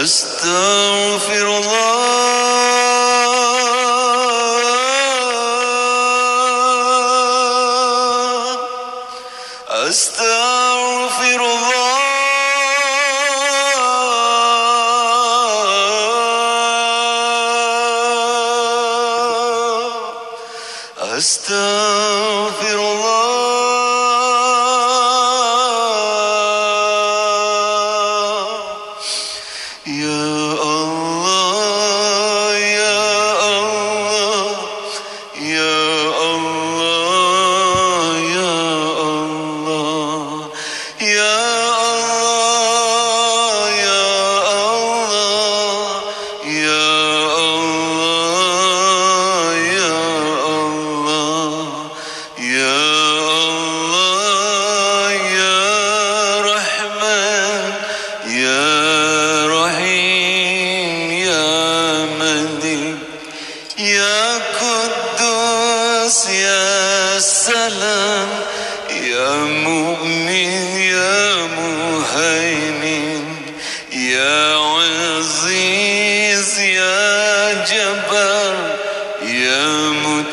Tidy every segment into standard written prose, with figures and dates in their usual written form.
أستغفر الله أستغفر الله أستغفر الله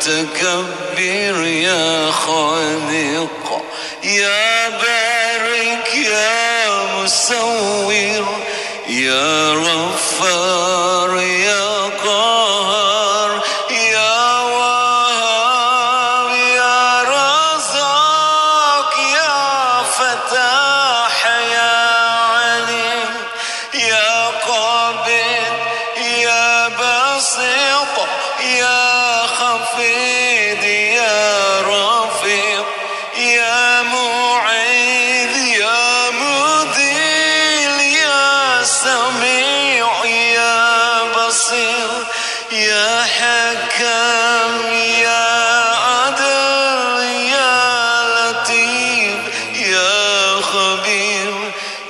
متكبر يا خالق يا بارك يا مصور يا غفار يا قهار يا وهاب يا رزاق يا فتاح يا عليم يا قابض يا بسيط يا خفيض يا رفيق يا معيذ يا مذل يا سميع يا بصير يا حكم يا عدل يا لطيف يا خبير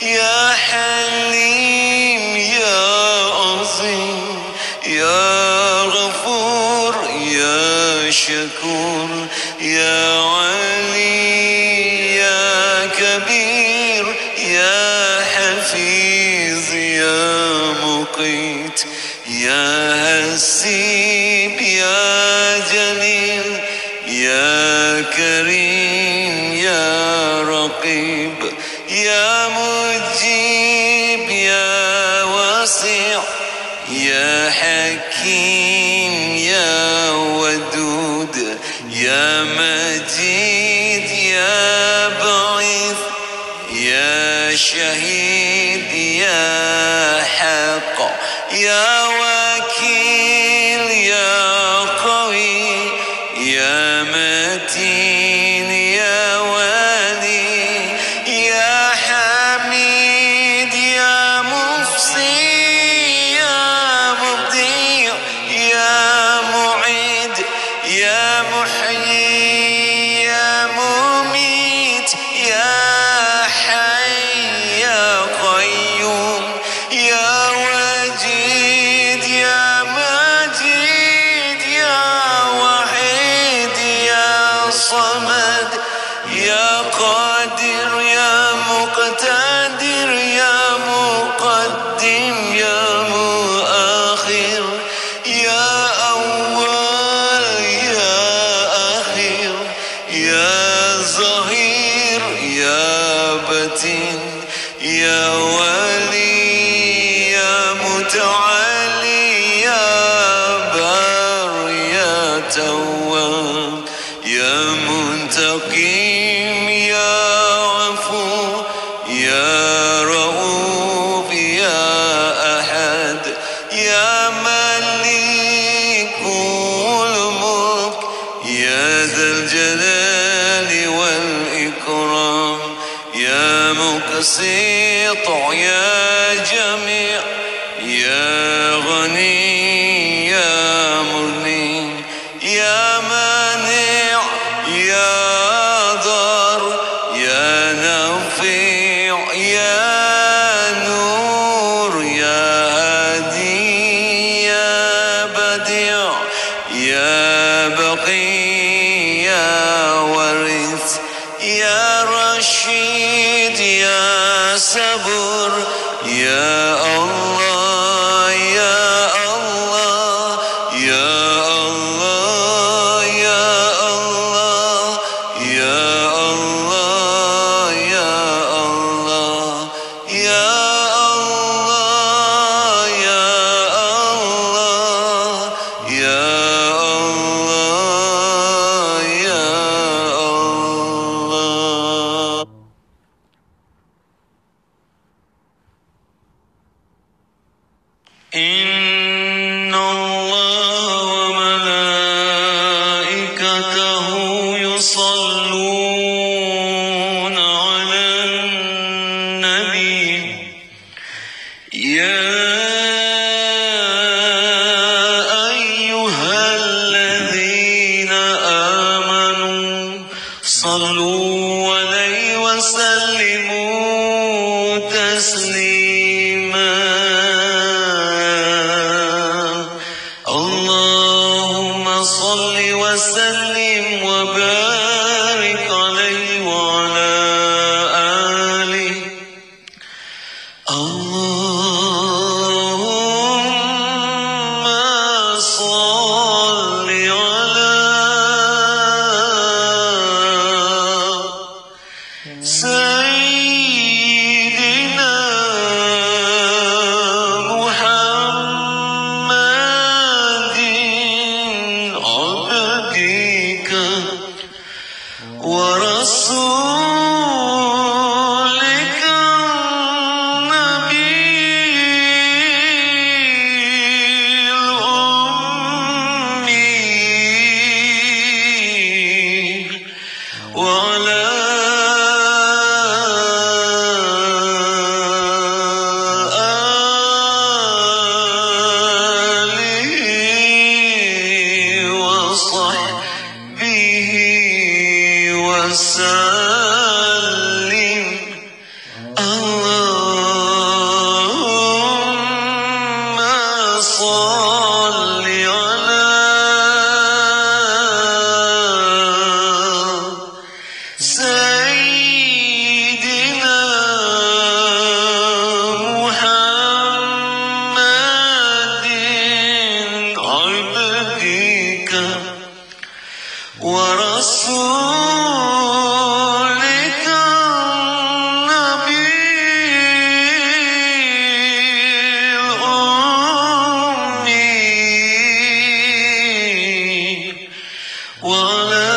يا حليم يا عظيم يا غفور يا شكور يا علي يا كبير يا حفيظ يا مقيت يا حسيب يا جليل يا كريم يا رقيب يا مجيب يا واسع يا حكيم يا ودود يا مجيد يا بعيد يا شهيد يا حق يا وكيل يا قوي يا متين يا ولي يا حميد يا مفصي يا مبدع يا معيد يا محيي يا مميت يا حي يا قيوم يا وجيد يا مجيد يا وحيد يا صمد يا قادر يا مقتدر يا مقدم يا مؤخر يا أول يا أخير يا ظهير يا بطين يا ولي يا متعالي يا بار يا تواب يا منتقم يا عفو يا رؤوف يا أحد يا ملك الملك يا ذا الجلال والإكرام يا مقسط يا جميع يا غني يا مغني يا مانع يا ضار يا نافع يا نور يا هادي يا بديع يا بقي يا ورث يا رشيد يا صبور يا الله وسلموا تسليما اللهم صل وسلم وبارك عليه وعلى آله اللهم صل على سيدنا محمد عبدك ورسولك النبي الأمي وعلى آله وصحبه وسلم اللهم صل على سيدنا محمد عبدك ورسولك النبي الأمي وعلى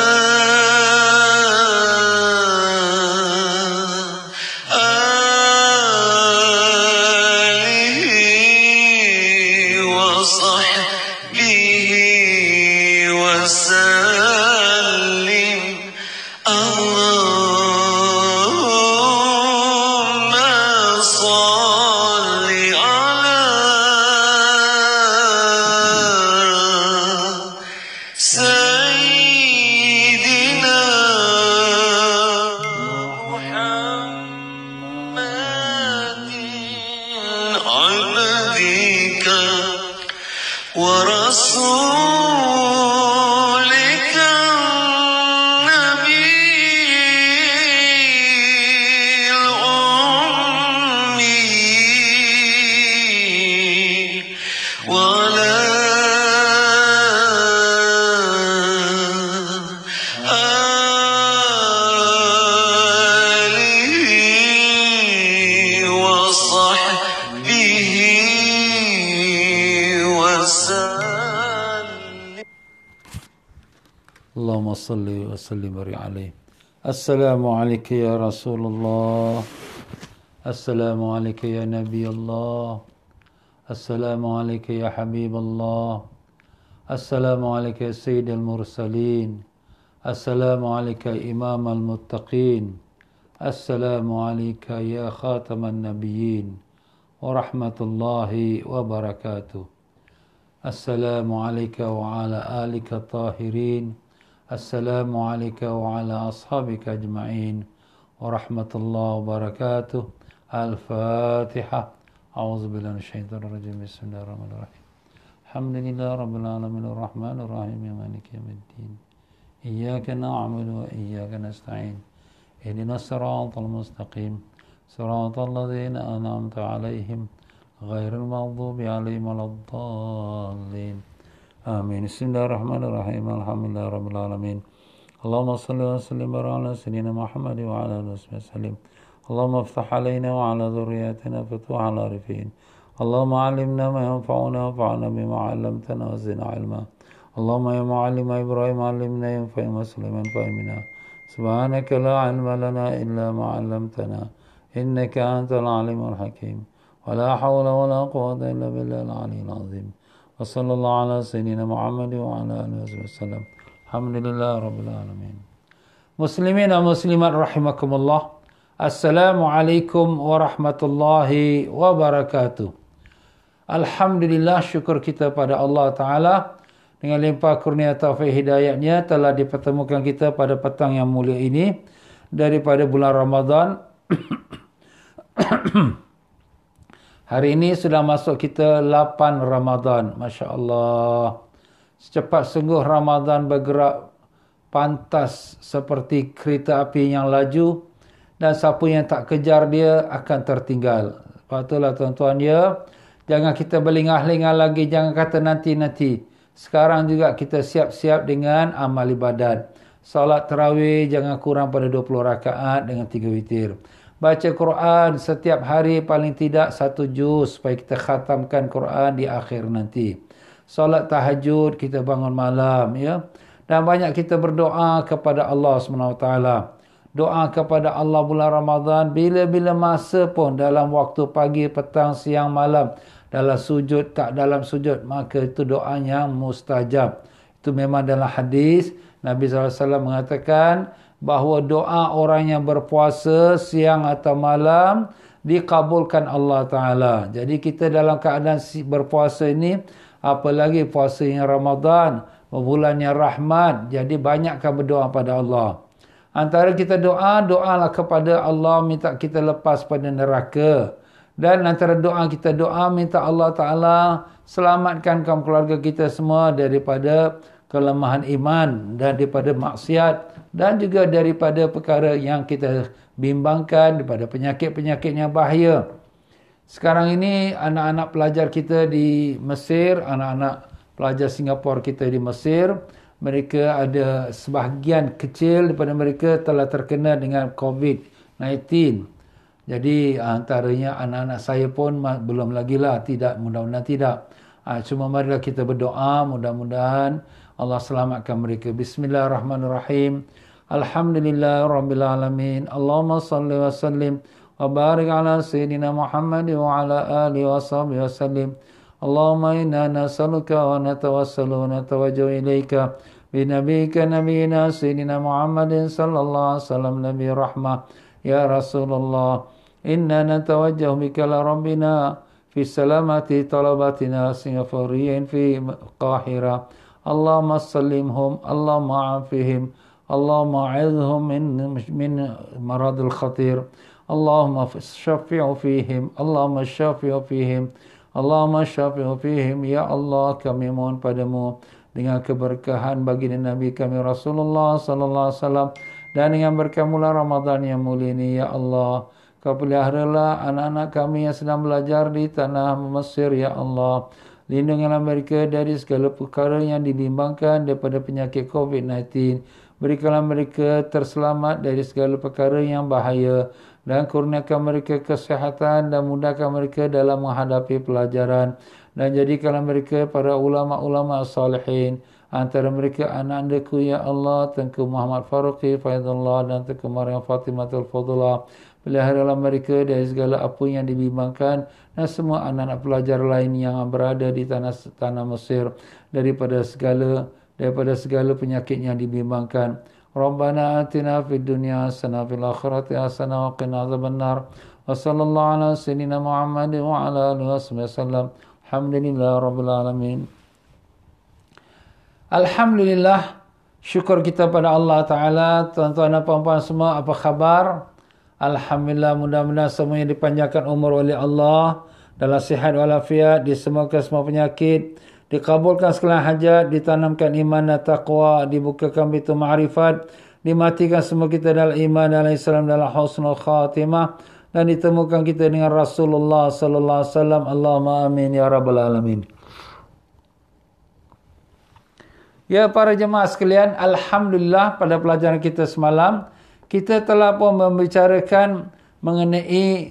آله وصحبه وسلم اللهم صل على سيدنا محمد عبدك ورسولك النبي الأمي وعلى آله وصحبه وسلم اللهم صل وسلم وبارك عليه. السلام عليك يا رسول الله، السلام عليك يا نبي الله، السلام عليك يا حبيب الله، السلام عليك يا سيد المرسلين، السلام عليك يا إمام المتقين، السلام عليك يا خاتم النبيين ورحمة الله وبركاته. السلام عليك وعلى آلك الطاهرين، السلام عليك وعلى أصحابك أجمعين ورحمة الله وبركاته. الفاتحة. أعوذ بالله من الشيطان الرجيم. بسم الله الرحمن الرحيم. الحمد لله رب العالمين الرحمن الرحيم مالك يوم الدين. إياك نعبد وإياك نستعين. اهدنا الصراط المستقيم صراط الذين أنعمت عليهم غير المغضوب عليهم ولا الضالين. آمين. بسم الله الرحمن الرحيم. الحمد لله رب العالمين. اللهم صل وسلم على سيدنا محمد وعلى آله وصحبه وسلم. اللهم افتح علينا وعلى ذرياتنا فتوح العارفين. اللهم علمنا ما ينفعنا وانفعنا بما علمتنا وزدنا علما. اللهم يا معلم إبراهيم علمنا، ينفع سليمان فهمنا. سبحانك لا علم لنا إلا ما علمتنا إنك أنت العليم الحكيم. ولا حول ولا قوة إلا بالله العلي العظيم. وصلى الله على سيدنا محمد وعلى آله وسلم. الحمد لله رب العالمين. Muslimin dan muslimat rahimakumullah. Assalamualaikum warahmatullahi wabarakatuh. Alhamdulillah, syukur kita pada Allah Ta'ala. Dengan limpah kurnia taufik hidayatnya telah dipertemukan kita pada petang yang mulia ini daripada bulan Ramadan. Hari ini sudah masuk kita 8 Ramadan. Masya Allah. Secepat sungguh Ramadan bergerak pantas seperti kereta api yang laju. Dan siapa yang tak kejar dia akan tertinggal. Sebab itulah tuan-tuan ya. Jangan kita berlengah-lengah lagi. Jangan kata nanti-nanti. Sekarang juga kita siap-siap dengan amal ibadat. Salat tarawih jangan kurang pada 20 rakaat dengan 3 witir. Baca Quran setiap hari paling tidak 1 juz supaya kita khatamkan Quran di akhir nanti. Solat tahajud kita bangun malam ya. Dan banyak kita berdoa kepada Allah SWT. Doa kepada Allah bulan Ramadan bila-bila masa pun dalam waktu pagi, petang, siang, malam. Dalam sujud, tak dalam sujud, maka itu doa yang mustajab. Itu memang dalam hadis Nabi SAW mengatakan bahawa doa orang yang berpuasa siang atau malam dikabulkan Allah Ta'ala. Jadi kita dalam keadaan berpuasa ini, apalagi puasa yang Ramadan, bulan yang rahmat, jadi banyakkan berdoa pada Allah. Antara kita doalah kepada Allah, minta kita lepas pada neraka. Dan antara doa kita minta Allah Ta'ala selamatkan kaum keluarga kita semua daripada kelemahan iman dan daripada maksiat dan juga daripada perkara yang kita bimbangkan, daripada penyakit-penyakit yang bahaya. Sekarang ini anak-anak pelajar kita di Mesir, anak-anak pelajar Singapura kita di Mesir, mereka ada sebahagian kecil daripada mereka telah terkena dengan COVID-19. Jadi antaranya anak-anak saya pun belum lagi lah, tidak, mudah-mudahan tidak. Cuma marilah kita berdoa, mudah-mudahan Allah selamatkan mereka. Bismillahirrahmanirrahim. Alhamdulillahirrabbilalamin. Allahumma salli wa sallim wa barik ala Sayyidina Muhammad wa ala alihi wa sahbihi wa sallim. Allahumma inna nas'aluka wa natawassalu wa natawajjahu ilaika binabika nabiyina Sayyidina Muhammadin sallallahu alaihi wasallam nabi rahmah. Ya Rasulullah, inna natawajjahu bika la rabbina fi salamati talabatina Singaporean fi Qahira. Allahumma sallimhum, Allahumma afihim, Allahumma a'idhhum min maradil khatir. Allahumma syafi'u fihim, Allahumma syafi'u fihim, Allahumma syafi'u fihim. Ya Allah, kami mohon padamu dengan keberkahan baginda Nabi kami Rasulullah sallallahu alaihi wasallam dan dengan berkah bulan Ramadan yang mulia ini, ya Allah, Kau peliharalah anak-anak kami yang sedang belajar di tanah Mesir, ya Allah. Lindungilah mereka dari segala perkara yang dibimbangkan daripada penyakit COVID-19. Berikanlah mereka terselamat dari segala perkara yang bahaya. Dan kurniakan mereka kesihatan dan mudahkan mereka dalam menghadapi pelajaran. Dan jadikanlah mereka para ulama-ulama salihin. Antara mereka anak-anakku, ya Allah, Tengku Muhammad Faruqi Faidullah dan Tengku Maryam Fatimatul Fadullah. Peliharalah mereka dari segala apa yang dibimbangkan dan semua anak-anak pelajar lain yang berada di tanah Mesir daripada segala penyakit yang dibimbangkan. Rabbana atina fid dunya hasanah fil akhirati hasanah wa qina adzabannar. Wa sallallahu ala sayyidina Muhammad wa ala alihi wasallam. Alhamdulillah rabbil alamin. Alhamdulillah, syukur kita pada Allah Ta'ala. Tuan-tuan dan puan-puan semua, apa khabar? Alhamdulillah, mudah-mudahan semuanya dipanjangkan umur oleh Allah, dalam sihat walafiat, disembuhkan semua penyakit, dikabulkan segala hajat, ditanamkan iman dan taqwa, dibukakan pintu ma'rifat, dimatikan semua kita dalam iman dan Islam, dalam husnul khatimah, dan ditemukan kita dengan Rasulullah sallallahu alaihi wasallam. Allahumma amin ya rabbal alamin. Ya para jemaah sekalian, alhamdulillah pada pelajaran kita semalam kita telah pun membicarakan mengenai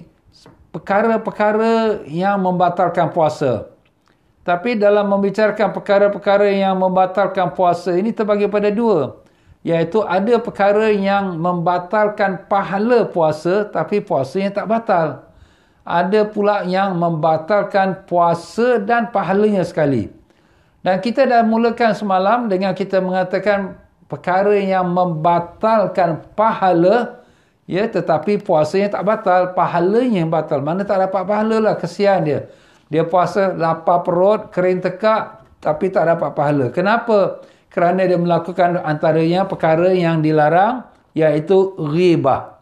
perkara-perkara yang membatalkan puasa. Tapi dalam membicarakan perkara-perkara yang membatalkan puasa ini terbagi pada dua. Iaitu ada perkara yang membatalkan pahala puasa tapi puasanya tak batal. Ada pula yang membatalkan puasa dan pahalanya sekali. Dan kita dah mulakan semalam dengan kita mengatakan perkara yang membatalkan pahala, ya, tetapi puasanya tak batal, pahalanya yang batal. Mana tak dapat pahala lah, kesian dia. Dia puasa lapar perut, kering tekak, tapi tak dapat pahala. Kenapa? Kerana dia melakukan antaranya perkara yang dilarang iaitu ghibah.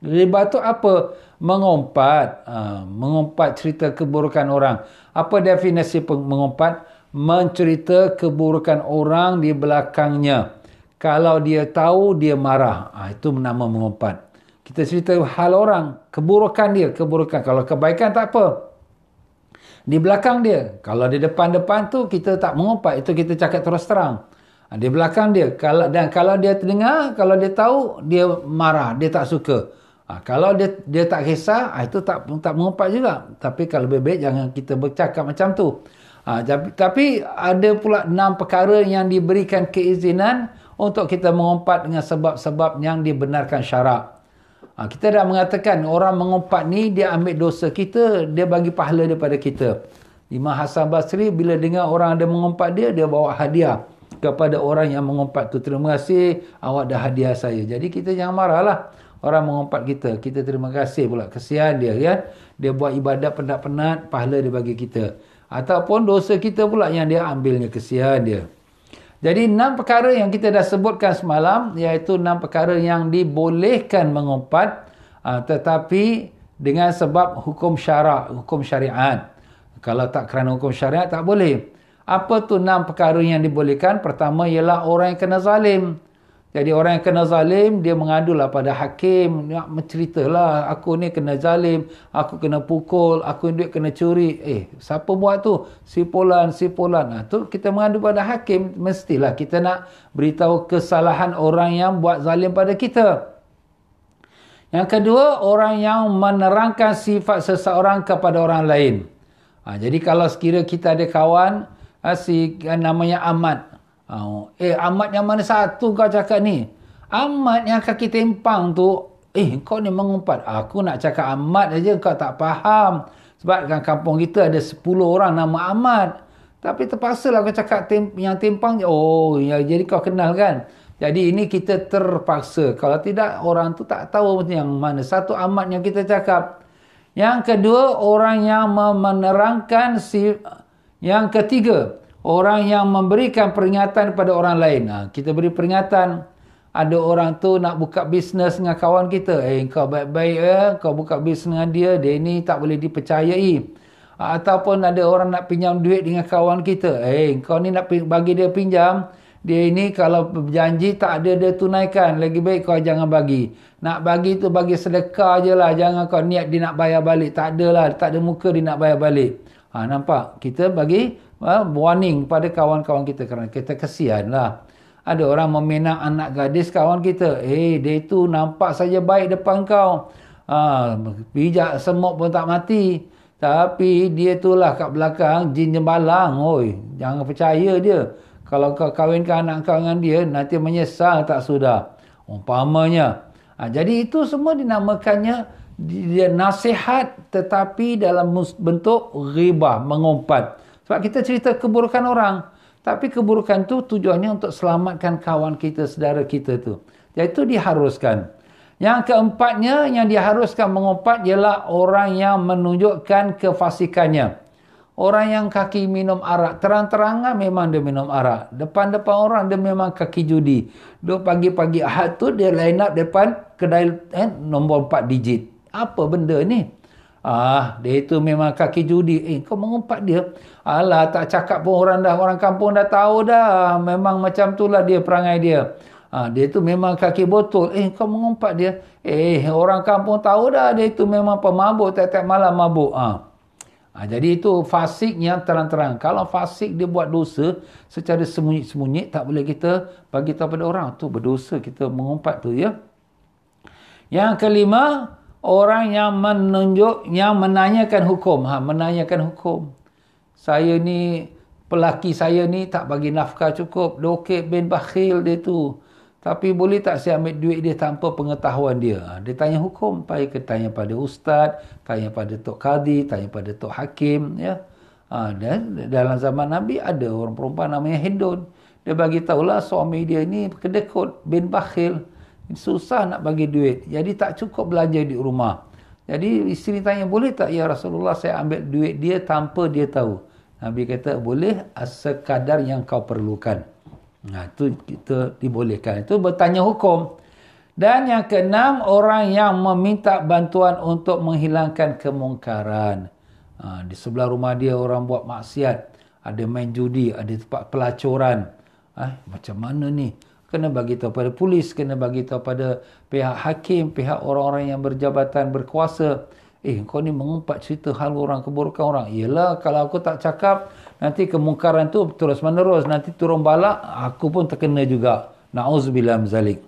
Ghibah tu apa? Mengumpat. Mengumpat cerita keburukan orang. Apa definisi mengumpat? Mencerita keburukan orang di belakangnya. Kalau dia tahu, dia marah. Itu nama mengumpat. Kita cerita hal orang, keburukan dia, keburukan. Kalau kebaikan tak apa. Di belakang dia. Kalau di depan-depan tu kita tak mengumpat, itu kita cakap terus terang. Di belakang dia. Kalau dia terdengar, kalau dia tahu, dia marah, dia tak suka. Kalau dia tak kisah, itu tak mengumpat juga. Tapi kalau lebih baik jangan kita bercakap macam tu. Tapi ada pula 6 perkara yang diberikan keizinan untuk kita mengumpat dengan sebab-sebab yang dibenarkan syarak. Kita dah mengatakan orang mengumpat ni dia ambil dosa kita, dia bagi pahala daripada kita. Imam Hasan Basri bila dengar orang ada mengumpat dia bawa hadiah kepada orang yang mengumpat tu. Terima kasih awak dah hadiah saya. Jadi kita jangan marahlah orang mengumpat kita. Kita terima kasih pula, kesian dia kan. Dia buat ibadat penat-penat, pahala dia bagi kita. Ataupun dosa kita pula yang dia ambilnya, kesian dia. Jadi 6 perkara yang kita dah sebutkan semalam, iaitu 6 perkara yang dibolehkan mengumpat, tetapi dengan sebab hukum syarak, hukum syariat. Kalau tak kerana hukum syariat, tak boleh. Apa tu 6 perkara yang dibolehkan? Pertama ialah orang yang kena zalim. Jadi orang yang kena zalim, dia mengadulah pada hakim. Nak menceritalah, aku ni kena zalim, aku kena pukul, aku duit kena curi. Siapa buat tu? Si Fulan. Tu kita mengadu pada hakim. Mestilah kita nak beritahu kesalahan orang yang buat zalim pada kita. Yang kedua, orang yang menerangkan sifat seseorang kepada orang lain. Jadi kalau sekiranya kita ada kawan, namanya Ahmad. Ahmad yang mana satu kau cakap ni? Ahmad yang kaki tempang tu. Kau ni mengumpat. Aku nak cakap Ahmad aja kau tak faham. Sebab kan kampung kita ada 10 orang nama Ahmad. Tapi terpaksalah kau cakap yang tempang. Jadi kau kenal kan? Jadi ini kita terpaksa. Kalau tidak, orang tu tak tahu yang mana satu Ahmad yang kita cakap. Yang kedua, orang yang menerangkan Yang ketiga, orang yang memberikan peringatan kepada orang lain. Kita beri peringatan. Ada orang tu nak buka bisnes dengan kawan kita. Kau baik-baik kau buka bisnes dengan dia. Dia ni tak boleh dipercayai. Ataupun ada orang nak pinjam duit dengan kawan kita. Kau ni nak bagi dia pinjam. Dia ini kalau berjanji tak ada dia tunaikan. Lagi baik kau jangan bagi. Nak bagi tu bagi sedekah je lah. Jangan kau niat dia nak bayar balik. Tak ada lah. Tak ada muka dia nak bayar balik. Nampak? Kita bagi warning pada kawan-kawan kita kerana kita kesian lah. Ada orang meminang anak gadis kawan kita. Dia tu nampak saja baik depan kau. Pijak semut pun tak mati. Tapi dia tu lah kat belakang jin jembalang. Jangan percaya dia. Kalau kau kahwinkan anak kau dengan dia, nanti menyesal tak sudah. Umpamanya. Jadi itu semua dinamakannya dia nasihat, tetapi dalam bentuk ghibah, mengumpat. Sebab kita cerita keburukan orang. Tapi keburukan tu tujuannya untuk selamatkan kawan kita, saudara kita tu. Jadi itu diharuskan. Yang keempatnya yang diharuskan mengumpat ialah orang yang menunjukkan kefasikannya. Orang yang kaki minum arak. Terang-terangan memang dia minum arak. Depan-depan orang dia memang kaki judi. Dia pagi-pagi Ahad tu dia line up depan kedai nombor 4 digit. Apa benda ni? Dia itu memang kaki judi. Kau mengumpat dia. Alah, tak cakap pun orang kampung dah tahu dah. Memang macam itulah dia perangai dia. Dia itu memang kaki botol. Kau mengumpat dia. Orang kampung tahu dah dia itu memang pemabuk. Tiap-tiap malam mabuk. Jadi itu fasik yang terang-terang. Kalau fasik dia buat dosa secara sembunyi-sembunyi, tak boleh kita bagi tahu pada orang. Tu berdosa kita mengumpat tu ya. Yang kelima, orang yang menanyakan hukum. Menanyakan hukum. Saya ni, pelaki saya ni tak bagi nafkah cukup. Lokek bin bakhil dia tu. Tapi boleh tak saya ambil duit dia tanpa pengetahuan dia? Dia tanya hukum. Baik tanya pada ustaz, tanya pada tok qadi, tanya pada tok hakim. Ya. Dan dalam zaman Nabi ada orang perempuan namanya Hindun. Dia bagi tahulah suami dia ni kedekut bin bakhil. Susah nak bagi duit. Jadi tak cukup belanja di rumah. Jadi isteri tanya, boleh tak ya Rasulullah saya ambil duit dia tanpa dia tahu? Nabi kata, boleh sekadar yang kau perlukan. Itu kita dibolehkan. Itu bertanya hukum. Dan yang keenam, orang yang meminta bantuan untuk menghilangkan kemungkaran. Di sebelah rumah dia orang buat maksiat, ada main judi, ada tempat pelacuran. Macam mana ni? Kena bagi tahu pada polis, kena bagi tahu pada pihak hakim, pihak orang-orang yang berjabatan berkuasa. Kau ni mengumpat cerita hal orang, keburukan orang. Yelah, kalau aku tak cakap, nanti kemungkaran tu terus menerus, nanti turun balak, aku pun terkena juga. Na'udzubillah min zalik.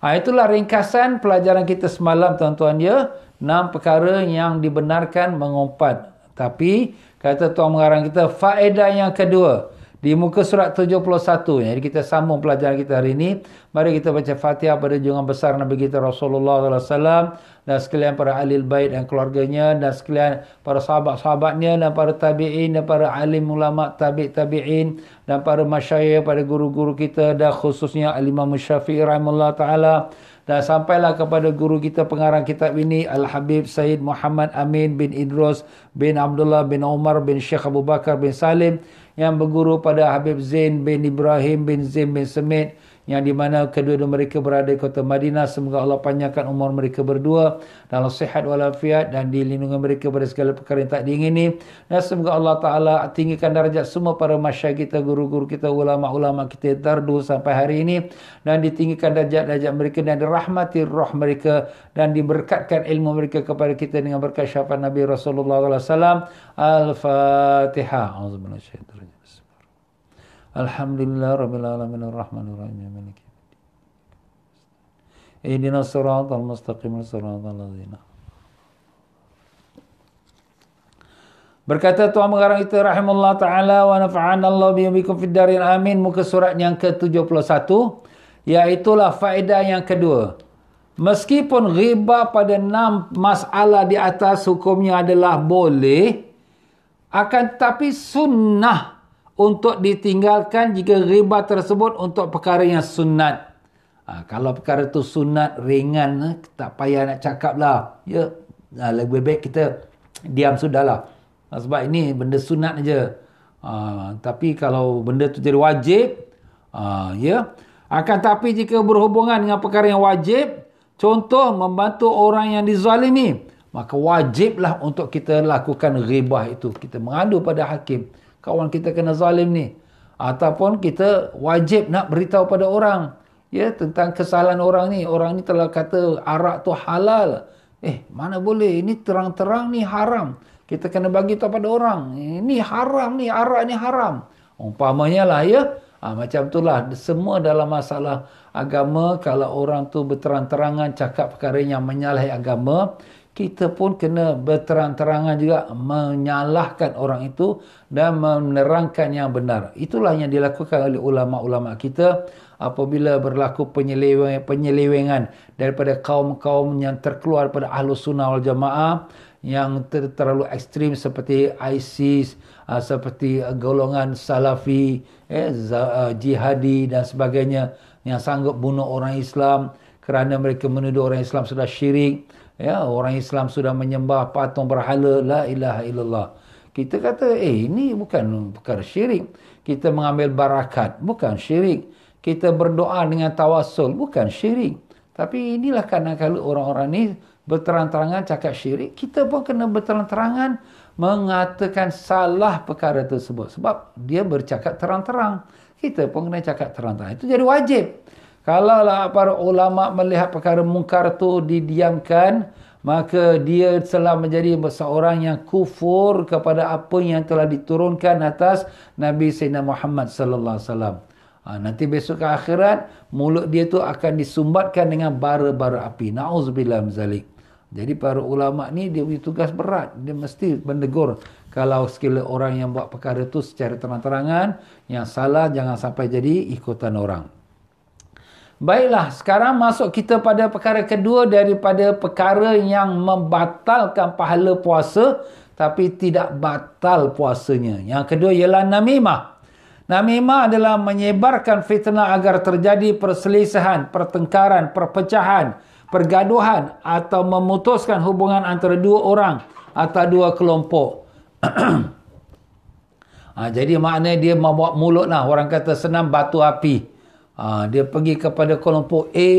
Itulah ringkasan pelajaran kita semalam, tuan-tuan ya. 6 perkara yang dibenarkan mengumpat. Tapi, kata tuan mengarang kita, faedah yang kedua. Di muka surat 71. Jadi kita sambung pelajaran kita hari ini. Mari kita baca Fatihah pada junjungan besar Nabi kita Rasulullah SAW. Dan sekalian para ahli bait dan keluarganya. Dan sekalian para sahabat-sahabatnya. Dan para tabi'in. Dan para alim ulama tabi'in. Dan para masyayikh, para guru-guru kita. Dan khususnya Al-Imam Syafi'i rahimahullah ta'ala. Dan sampailah kepada guru kita pengarang kitab ini, Al-Habib Sayyid Muhammad Amin bin Idrus bin Abdullah bin Umar bin Syekh Abu Bakar bin Salim, yang berguru pada Habib Zain bin Ibrahim bin Zain bin Semit, yang di mana kedua-dua mereka berada di kota Madinah. Semoga Allah panjangkan umur mereka berdua dalam sihat walafiat dan dilindungi mereka pada segala perkara yang tak diingini. Dan semoga Allah Ta'ala tinggikan darjat semua para masyayikh kita, guru-guru kita, ulama-ulama kita dardu sampai hari ini, dan ditinggikan darjat-darjat mereka dan dirahmati roh mereka dan diberkatkan ilmu mereka kepada kita dengan berkat syafaat Nabi Rasulullah SAW. Al-Fatihah. Auzubillahi. Alhamdulillah Rabbil Alamin Ar-Rahmanir Rahim Maliki Yawmiddin Ihdinas siratal mustaqim siratal ladzina. Berkata tuan mengarang itu rahimahullah ta'ala wa nafa'ana Allah bikum fid darin amin. Muka surat yang ke-71, iaitulah faedah yang kedua. Meskipun ghibah pada 6 masalah di atas hukumnya adalah boleh, akan tetapi sunnah untuk ditinggalkan jika ghibah tersebut untuk perkara yang sunat. Kalau perkara itu sunat, ringan, tak payah nak cakap lah. Ya, lebih baik kita diam sudahlah. Sebab ini benda sunat aja. Tapi kalau benda itu jadi wajib, ya. Akan tapi jika berhubungan dengan perkara yang wajib, contoh membantu orang yang dizalimi, maka wajiblah untuk kita lakukan ghibah itu. Kita mengadu pada hakim, kawan kita kena zalim ni. Ataupun kita wajib nak beritahu pada orang, ya, tentang kesalahan orang ni. Orang ni telah kata arak tu halal. Mana boleh, ini terang-terang ni haram. Kita kena bagi tahu pada orang, ini haram ni, arak ni haram. Umpamanya lah, ya. Macam itulah semua dalam masalah agama. Kalau orang tu berterang-terangan cakap perkara yang menyalahi agama, kita pun kena berterang-terangan juga menyalahkan orang itu dan menerangkan yang benar. Itulah yang dilakukan oleh ulama-ulama kita apabila berlaku penyelewengan daripada kaum-kaum yang terkeluar pada Ahlus Sunnah wal Jamaah, yang terlalu ekstrim seperti ISIS, seperti golongan Salafi, jihadi dan sebagainya, yang sanggup bunuh orang Islam kerana mereka menuduh orang Islam sudah syirik. Ya, orang Islam sudah menyembah patung berhala, la ilaha illallah. Kita kata, ini bukan perkara syirik. Kita mengambil barakat, bukan syirik. Kita berdoa dengan tawasul, bukan syirik. Tapi inilah kadang-kadang orang-orang ni berterang-terangan cakap syirik. Kita pun kena berterang-terangan mengatakan salah perkara tersebut. Sebab dia bercakap terang-terang. Kita pun kena cakap terang-terang. Itu jadi wajib. Kalaulah para ulama melihat perkara mungkar tu didiamkan, maka dia telah menjadi seorang yang kufur kepada apa yang telah diturunkan atas Nabi Sayyidina Muhammad sallallahu alaihi wasallam. Nanti besok ke akhirat, mulut dia tu akan disumbatkan dengan bara-bara api. Na'udzubillah min zalik. Jadi para ulama ni dia punya tugas berat. Dia mesti menegur kalau sekiranya orang yang buat perkara tu secara terang-terangan, yang salah jangan sampai jadi ikutan orang. Baiklah, sekarang masuk kita pada perkara kedua daripada perkara yang membatalkan pahala puasa tapi tidak batal puasanya. Yang kedua ialah namimah. Namimah adalah menyebarkan fitnah agar terjadi perselisihan, pertengkaran, perpecahan, pergaduhan atau memutuskan hubungan antara dua orang atau dua kelompok. Jadi maknanya dia membuat mulut lah. Orang kata senam batu api. Dia pergi kepada kelompok A,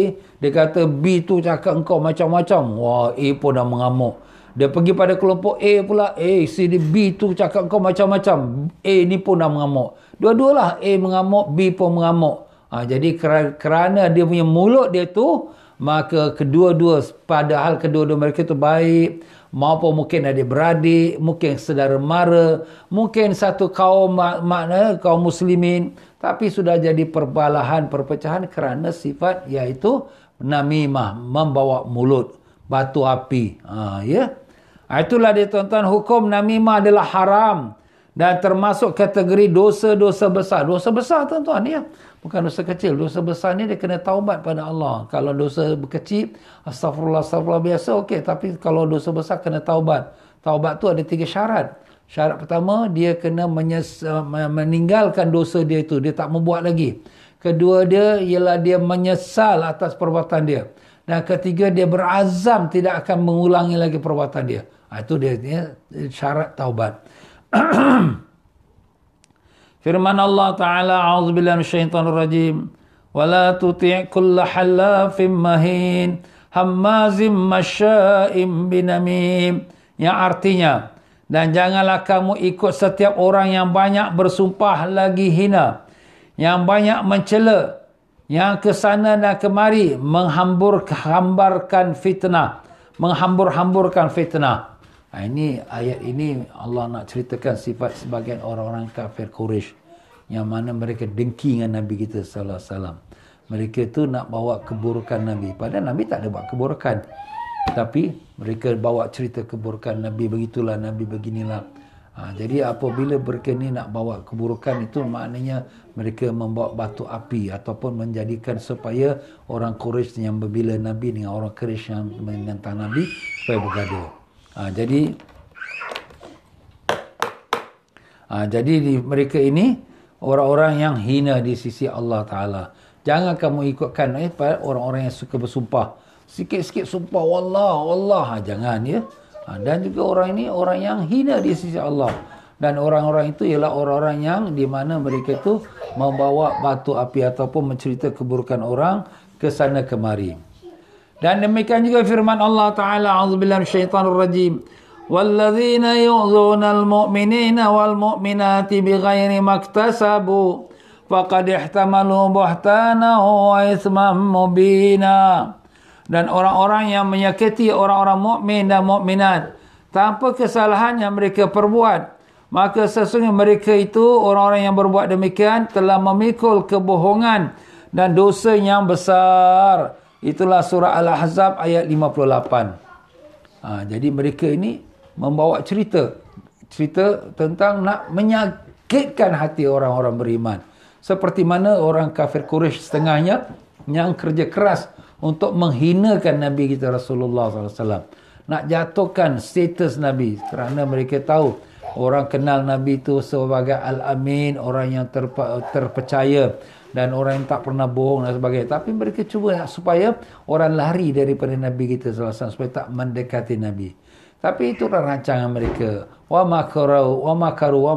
dia kata B tu cakap engkau macam-macam. Wah, A pun dah mengamuk. Dia pergi pada kelompok A pula, si B tu cakap engkau macam-macam. A ni pun dah mengamuk. Dua-dualah, A mengamuk, B pun mengamuk. Jadi kerana dia punya mulut dia tu, maka padahal kedua-dua mereka tu baik, maupun mungkin adik-beradik, mungkin saudara mara, mungkin satu kaum kaum muslimin, tapi sudah jadi perbalahan, perpecahan kerana sifat iaitu namimah, membawa mulut, batu api. Itulah dia tuan-tuan, hukum namimah adalah haram dan termasuk kategori dosa-dosa besar. Dosa besar tuan-tuan, ya. Bukan dosa kecil. Dosa besar ni dia kena taubat pada Allah. Kalau dosa kecil, astagfirullah biasa, okey. Tapi kalau dosa besar kena taubat. Taubat tu ada 3 syarat. Syarat pertama, dia kena meninggalkan dosa dia itu. Dia tak membuat lagi. Kedua dia, ialah dia menyesal atas perbuatan dia. Dan ketiga, dia berazam tidak akan mengulangi lagi perbuatan dia. Itu dia syarat taubat. Firman Allah Ta'ala, a'udzubillahi minasyaitonir rajim, wala tuti' kulla halafim mahin hammazim masya'im binamim, yang artinya, dan janganlah kamu ikut setiap orang yang banyak bersumpah lagi hina, yang banyak mencela, yang ke sana dan kemari menghambur-hamburkan fitnah. Ini ayat ini Allah nak ceritakan sifat sebagian orang-orang kafir Quraisy yang mana mereka dengki dengan Nabi kita sallallahu alaihi wasallam. Mereka tu nak bawa keburukan Nabi. Padahal Nabi tak ada buat keburukan. Tapi mereka bawa cerita keburukan Nabi, begitulah, Nabi beginilah. Jadi apabila mereka ni nak bawa keburukan, itu maknanya mereka membawa batu api ataupun menjadikan supaya orang Quraisy yang berbila Nabi dengan orang Quraisy yang menentang Nabi supaya bergaduh. Jadi mereka ini orang-orang yang hina di sisi Allah Ta'ala. Jangan kamu ikutkan orang-orang yang suka bersumpah. Sikit-sikit sumpah, wallah. Jangan, ya. Dan juga orang ini orang yang hina di sisi Allah. Dan orang-orang itu ialah orang-orang yang di mana mereka itu membawa batu api ataupun mencerita keburukan orang ke sana kemari. Dan demikian juga firman Allah Ta'ala, a'udzubillahi minasyaitonir rajim, walladzina yu'dzunal mu'minina wal mu'minati bighairi maktasabu faqad ihtamalu buhtanan wa itsman mubina. Dan orang-orang yang menyakiti orang-orang mukmin dan mukminat tanpa kesalahan yang mereka perbuat, maka sesungguhnya mereka itu, orang-orang yang berbuat demikian, telah memikul kebohongan dan dosa yang besar. Itulah surah Al-Ahzab ayat 58. Jadi mereka ini membawa cerita tentang nak menyakitkan hati orang-orang beriman. Seperti mana orang kafir Quraisy setengahnya yang kerja keras untuk menghinakan Nabi kita Rasulullah SAW. Nak jatuhkan status Nabi kerana mereka tahu orang kenal Nabi itu sebagai Al-Amin, orang yang terpercaya dan orang yang tak pernah bohong dan sebagainya. Tapi mereka cuba supaya orang lari daripada Nabi kita SAW, supaya tak mendekati Nabi. Tapi itulah rancangan mereka. Wa makaru wa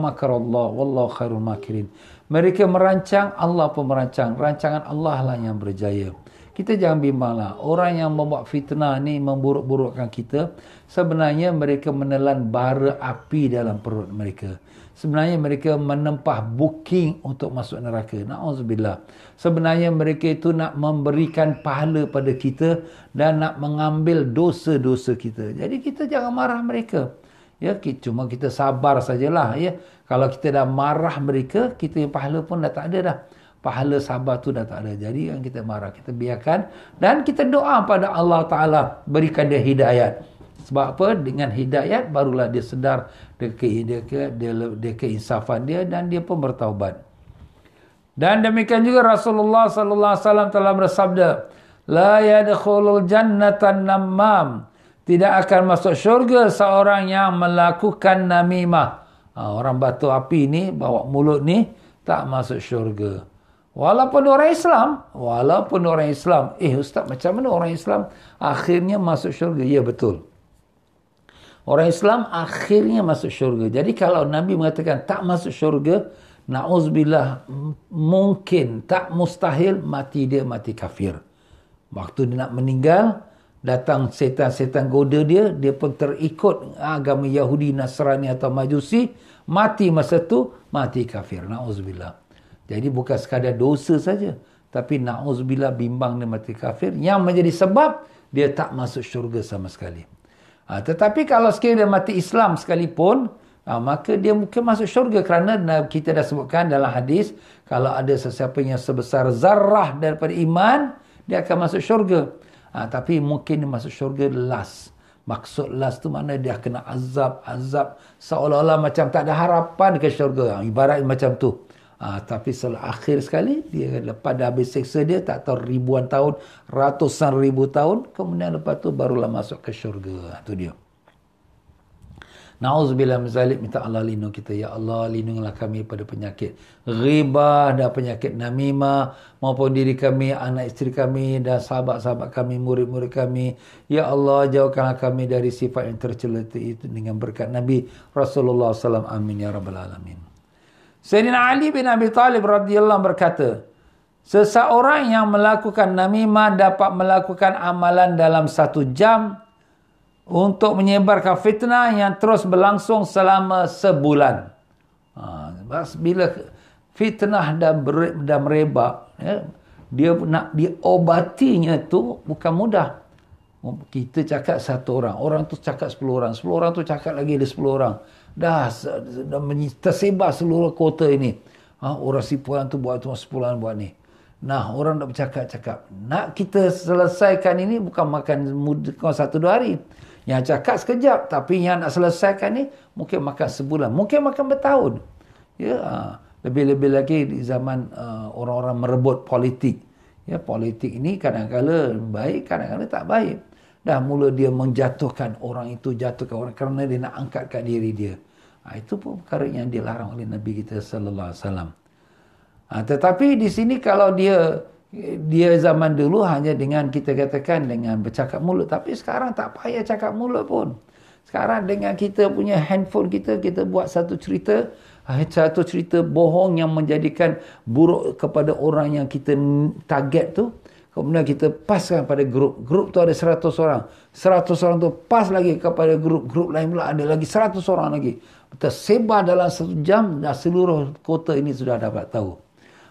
makarallah wallahu khairul makirin. Mereka merancang, Allah pun merancang. Rancangan Allah lah yang berjaya. Kita jangan bimbanglah. Orang yang membuat fitnah ni, memburuk-burukkan kita, sebenarnya mereka menelan bara api dalam perut mereka. Sebenarnya mereka menempah booking untuk masuk neraka. Na'udzubillah. Sebenarnya mereka itu nak memberikan pahala pada kita dan nak mengambil dosa-dosa kita. Jadi kita jangan marah mereka. Ya, cuma kita sabar sajalah, ya. Kalau kita dah marah mereka, kita yang pahala pun dah tak ada dah. Pahala sabar tu dah tak ada. Jadi yang kita marah, kita biarkan dan kita doa pada Allah Ta'ala berikan dia hidayat. Sebab apa? Dengan hidayat barulah dia sedar dia keinsafan dia dan dia pun bertaubat. Dan demikian juga Rasulullah sallallahu alaihi wasallam telah bersabda, la yadkhulul jannatan namam. Tidak akan masuk syurga seorang yang melakukan namimah. Orang batu api ni, bawa mulut ni, tak masuk syurga. Walaupun orang Islam. Ustaz, macam mana orang Islam akhirnya masuk syurga? Ya, betul. Orang Islam akhirnya masuk syurga. Jadi kalau Nabi mengatakan tak masuk syurga, Na'udzubillah, mungkin, tak mustahil mati dia mati kafir. Waktu dia nak meninggal, datang setan-setan goda dia pun terikut agama Yahudi, Nasrani atau Majusi, mati masa tu, mati kafir. Na'udzubillah. Jadi bukan sekadar dosa saja, tapi na'udzubillah bimbang dia mati kafir, yang menjadi sebab dia tak masuk syurga sama sekali. Tetapi kalau sekiranya dia mati Islam sekalipun, maka dia mungkin masuk syurga, kerana kita dah sebutkan dalam hadis, kalau ada sesiapa yang sebesar zarrah daripada iman, dia akan masuk syurga. Tapi mungkin dia masuk syurga last. Maksud last tu makna dia kena azab seolah-olah macam tak ada harapan ke syurga. Ibarat macam tu. Tapi setelah akhir sekali, dia lepas dah habis seksa dia, tak tahu ribuan tahun, ratusan ribu tahun, kemudian lepas tu barulah masuk ke syurga. Itu dia. Na'udzubillah min zalik, minta Allah lindung kita. Ya Allah, lindunglah kami pada penyakit ghibah dan penyakit namimah, maupun diri kami, anak isteri kami dan sahabat-sahabat kami, murid-murid kami. Ya Allah, jauhkanlah kami dari sifat yang tercela itu dengan berkat Nabi Rasulullah SAW. Amin ya rabbal alamin. Sayyidina Ali bin Abi Talib radhiyallahu berkata, seseorang yang melakukan namimah dapat melakukan amalan dalam 1 jam untuk menyebarkan fitnah yang terus berlangsung selama sebulan. Bila fitnah dah merebak, dia nak diobatinya tu bukan mudah. Kita cakap 1 orang, orang tu cakap 10 orang, 10 orang tu cakap lagi ada 10 orang. Dah tersebar seluruh kota ini. Orang si puan tu buat tu, 10 orang buat ni. Nah, orang dah bercakap-cakap. Nak kita selesaikan ini bukan makan 1-2 hari. Yang cakap sekejap, tapi yang nak selesaikan ni mungkin makan sebulan, mungkin makan bertahun. Ya, lebih-lebih lagi di zaman orang-orang merebut politik. Ya, politik ini kadang-kadang baik, kadang-kadang tak baik. Dah mula dia menjatuhkan orang itu, jatuhkan orang kerana dia nak angkatkan diri dia. Itu pun perkara yang dilarang oleh Nabi kita sallallahu alaihi wasallam. Tetapi di sini kalau dia zaman dulu hanya dengan kita katakan dengan bercakap mulut, tapi sekarang tak payah cakap mulut pun. Sekarang dengan kita punya handphone kita buat satu cerita bohong yang menjadikan buruk kepada orang yang kita target tu. Kemudian kita paskan pada grup. Grup tu ada 100 orang. 100 orang tu pas lagi kepada grup lain pula ada lagi 100 orang lagi. Tersebar dalam 1 jam dan seluruh kota ini sudah dapat tahu.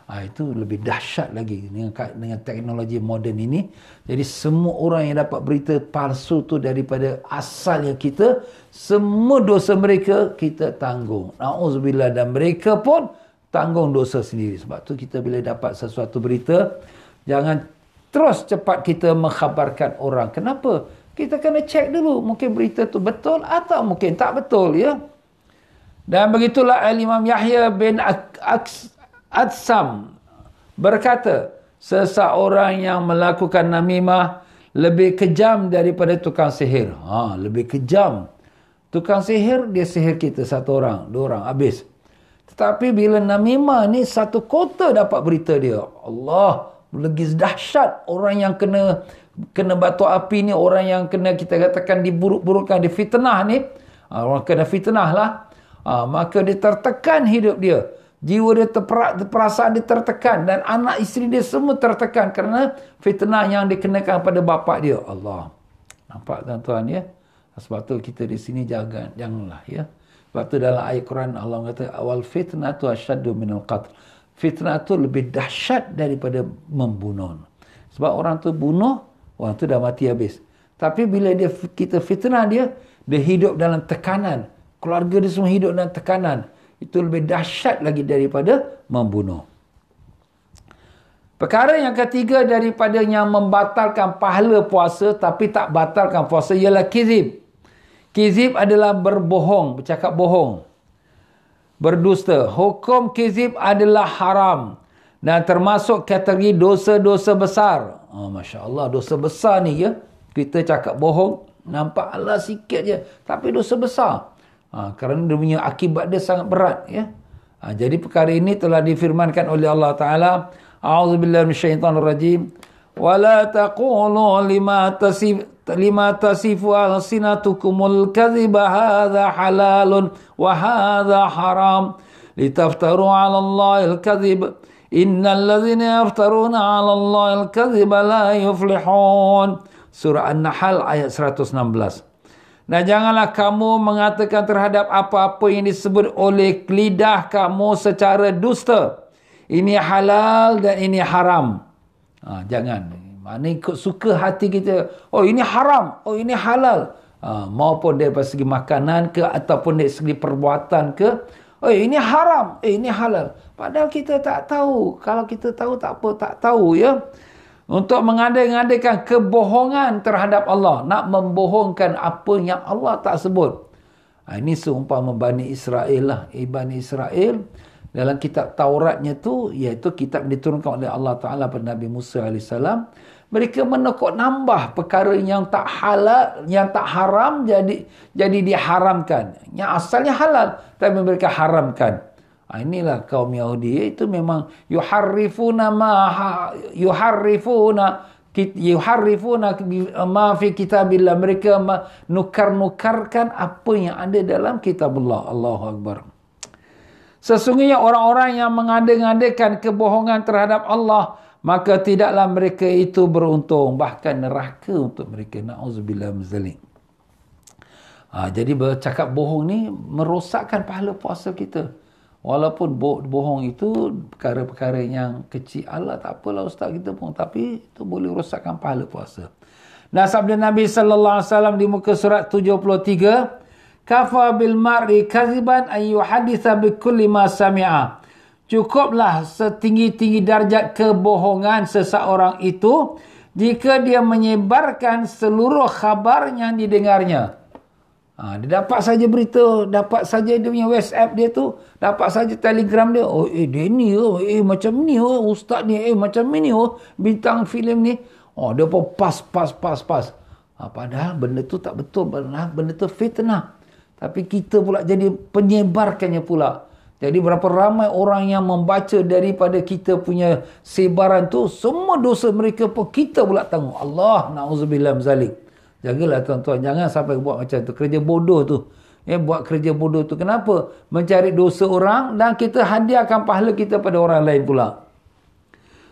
Itu lebih dahsyat lagi dengan teknologi moden ini. Jadi semua orang yang dapat berita palsu tu daripada asalnya kita, semua dosa mereka kita tanggung. Na'udzubillah, dan mereka pun tanggung dosa sendiri. Sebab tu kita bila dapat sesuatu berita, jangan terus cepat kita mengkhabarkan orang. Kenapa? Kita kena cek dulu. Mungkin berita tu betul atau mungkin tak betul, ya. Dan begitulah Imam Yahya bin Adsam berkata, seseorang yang melakukan namimah lebih kejam daripada tukang sihir. Lebih kejam. Tukang sihir, dia sihir kita 1 orang, 2 orang, habis. Tetapi bila namimah ni, 1 kota dapat berita dia. Allah, lagi dahsyat orang yang kena batu api ni, orang yang kena kita katakan diburuk-burukkan, difitnah ni. Orang kena fitnah lah. Maka dia tertekan hidup dia. Jiwa dia perasaan dia tertekan. Dan anak isteri dia semua tertekan kerana fitnah yang dikenakan pada bapa dia. Allah. Nampak tuan-tuan, ya? Sebab tu kita di sini janganlah, ya. Sebab tu dalam ayat Quran Allah kata, awal fitnah tu asyaddu minal qatl. Fitnah tu lebih dahsyat daripada membunuh. Sebab orang tu bunuh, orang tu dah mati habis. Tapi bila kita fitnah dia hidup dalam tekanan. Keluarga dia semua hidup dalam tekanan. Itu lebih dahsyat lagi daripada membunuh. Perkara yang ketiga daripada yang membatalkan pahala puasa tapi tak batalkan puasa ialah kizib. Kizib adalah berbohong, bercakap bohong, berdusta. Hukum kizib adalah haram dan termasuk kategori dosa-dosa besar. Masya Allah, dosa besar ni, ya. Kita cakap bohong, nampak Allah sikit je, tapi dosa besar. Kerana dia punya akibat dia sangat berat, ya. Jadi perkara ini telah difirmankan oleh Allah Ta'ala, a'udzubillahi minasyaitanir rajim, wala taqulu lima tasifu alsinatukumul kadhiba hadha halalun wa hadha haram litaftaru 'ala Allahil kadhib. Innal ladzina yaftaruna 'ala Allahil kadhiba la yuflihun. Surah An-Nahl ayat 116. Dan janganlah kamu mengatakan terhadap apa-apa yang disebut oleh lidah kamu secara dusta. Ini halal dan ini haram. Jangan. Mana ikut suka hati kita. Oh ini haram. Oh ini halal. Maupun dari segi makanan ke ataupun dari segi perbuatan ke. Oh ini haram. Ini halal. Padahal kita tak tahu. Kalau kita tahu tak apa. Tak tahu ya. Untuk mengada-ngadakan kebohongan terhadap Allah. Nak membohongkan apa yang Allah tak sebut. Ini seumpama Bani Israel lah. Bani Israel dalam kitab Tauratnya tu, iaitu kitab diturunkan oleh Allah Ta'ala pada Nabi Musa AS. Mereka menekuk nambah perkara yang tak halal, yang tak haram jadi diharamkan. Yang asalnya halal tapi mereka haramkan. Inilah kaum Yahudi, itu memang yuharrifuna ma fi kitabillah. Mereka nukar-nukarkan apa yang ada dalam kitabullah. Allahu Akbar. Sesungguhnya orang-orang yang mengada-ngadakan kebohongan terhadap Allah, maka tidaklah mereka itu beruntung, bahkan neraka untuk mereka. Na'udzubillah min zalik. Jadi bercakap bohong ni merosakkan pahala puasa kita. Walaupun bohong itu perkara-perkara yang kecil. Allah tak apalah ustaz kita pun. Tapi itu boleh rosakkan pahala puasa. Dan sabda Nabi SAW di muka surat 73. Kafa bil mar'i kaziban an yuhaditha bi kulli ma sami'a. Cukuplah setinggi-tinggi darjat kebohongan seseorang itu jika dia menyebarkan seluruh khabar yang didengarnya. Dia dapat saja berita, dapat saja dia punya WhatsApp dia tu, dapat saja Telegram dia. Oh, dia ni, macam ni, ustaz ni, macam ni, bintang filem ni. Dia pun pas. Padahal benda tu tak betul, benda tu fitnah. Tapi kita pula jadi penyebarkannya pula. Jadi berapa ramai orang yang membaca daripada kita punya sebaran tu, semua dosa mereka pun kita pula tanggung. Allah, na'udzubillah min zalik. Jagalah tuan-tuan, jangan sampai buat macam tu. Kerja bodoh tu. Buat kerja bodoh tu. Kenapa? Mencari dosa orang dan kita hadiahkan pahala kita pada orang lain pula.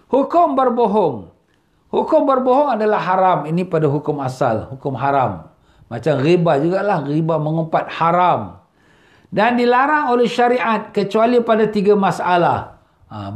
Hukum berbohong. Hukum berbohong adalah haram. Ini pada hukum asal. Hukum haram. Macam riba jugalah. Riba mengumpat haram. Dan dilarang oleh syariat kecuali pada 3 masalah.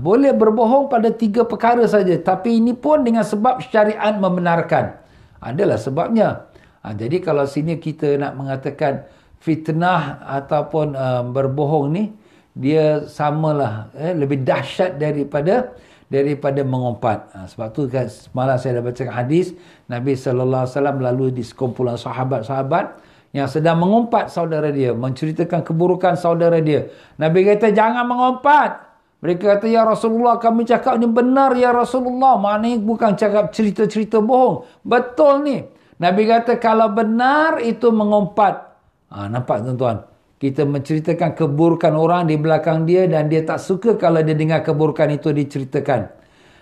Boleh berbohong pada 3 perkara saja. Tapi ini pun dengan sebab syariat membenarkan. Adalah sebabnya. Jadi kalau sini kita nak mengatakan fitnah ataupun berbohong ni, dia samalah, lebih dahsyat daripada mengumpat. Sebab tu kan semalam saya dah baca hadis Nabi SAW lalu di sekumpulan sahabat-sahabat yang sedang mengumpat saudara dia, menceritakan keburukan saudara dia. Nabi kata jangan mengumpat. Mereka kata, ya Rasulullah, kami cakap ni benar ya Rasulullah. Maknanya bukan cakap cerita-cerita bohong. Betul ni. Nabi kata kalau benar itu mengumpat. Nampak tuan-tuan? Kita menceritakan keburukan orang di belakang dia dan dia tak suka kalau dia dengar keburukan itu diceritakan.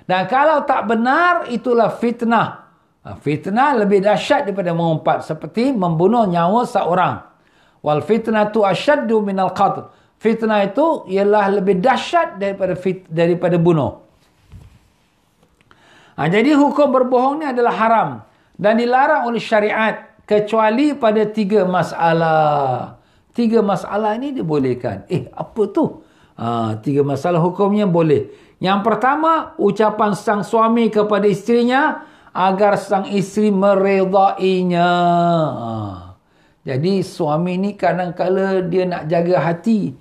Dan kalau tak benar, itulah fitnah. Fitnah lebih dahsyat daripada mengumpat. Seperti membunuh nyawa seorang. Wal fitnatu asyaddu minal qatl. Fitnah itu ialah lebih dahsyat daripada bunuh. Jadi hukum berbohong ni adalah haram. Dan dilarang oleh syariat. Kecuali pada 3 masalah. 3 masalah ini dibolehkan. Apa tu? 3 masalah hukumnya boleh. Yang pertama, ucapan sang suami kepada isterinya agar sang isteri meredainya. Jadi suami ni kadang-kala dia nak jaga hati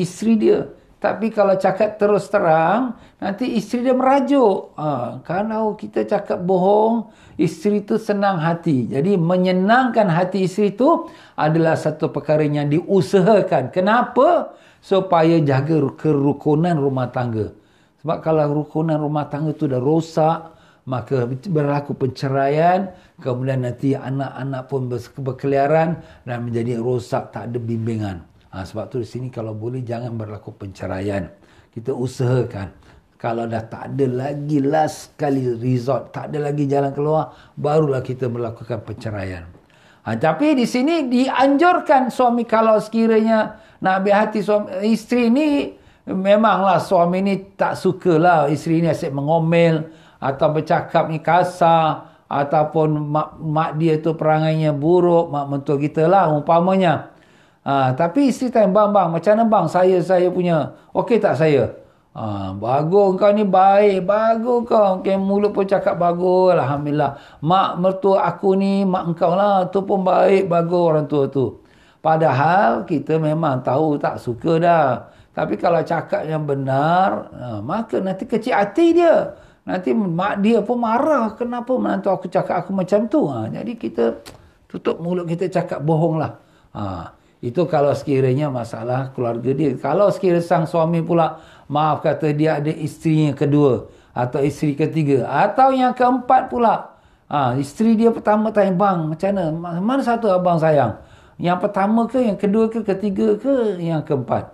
isteri dia. Tapi kalau cakap terus terang, nanti isteri dia merajuk. Kalau kita cakap bohong, isteri tu senang hati. Jadi menyenangkan hati isteri tu adalah satu perkara yang diusahakan. Kenapa? Supaya jaga kerukunan rumah tangga. Sebab kalau kerukunan rumah tangga tu dah rosak, maka berlaku perceraian, kemudian nanti anak-anak pun berkeliaran dan menjadi rosak, tak ada bimbingan. Sebab tu di sini kalau boleh jangan berlaku perceraian. Kita usahakan. Kalau dah tak ada lagi last kali resort, tak ada lagi jalan keluar, barulah kita melakukan perceraian. Tapi di sini dianjurkan suami kalau sekiranya Nak ambil hati suami, isteri ni memanglah suami ni tak sukalah isteri ni asyik mengomel atau bercakap ni kasar ataupun mak dia tu perangainya buruk, mak mentua kita lah umpamanya. Tapi isteri tanya, bang, macam mana bang saya punya, okey tak saya? Bagus kau ni, baik, bagus kau. Okay, mulut pun cakap bagus, alhamdulillah. Mak mertua aku ni, mak engkau lah, tu pun baik, bagus orang tua tu. Padahal kita memang tahu tak suka dah. Tapi kalau cakap yang benar, maka nanti kecil hati dia. Nanti mak dia pun marah. Kenapa menantu aku cakap aku macam tu? Jadi kita tutup mulut kita cakap bohong lah. Itu kalau sekiranya masalah keluarga dia. Kalau sekiranya sang suami pula, maaf kata dia ada isteri yang kedua atau isteri ketiga atau yang keempat pula. Isteri dia pertama tanya, bang macam mana? Mana satu abang sayang? Yang pertama ke, yang kedua ke, ketiga ke, yang keempat?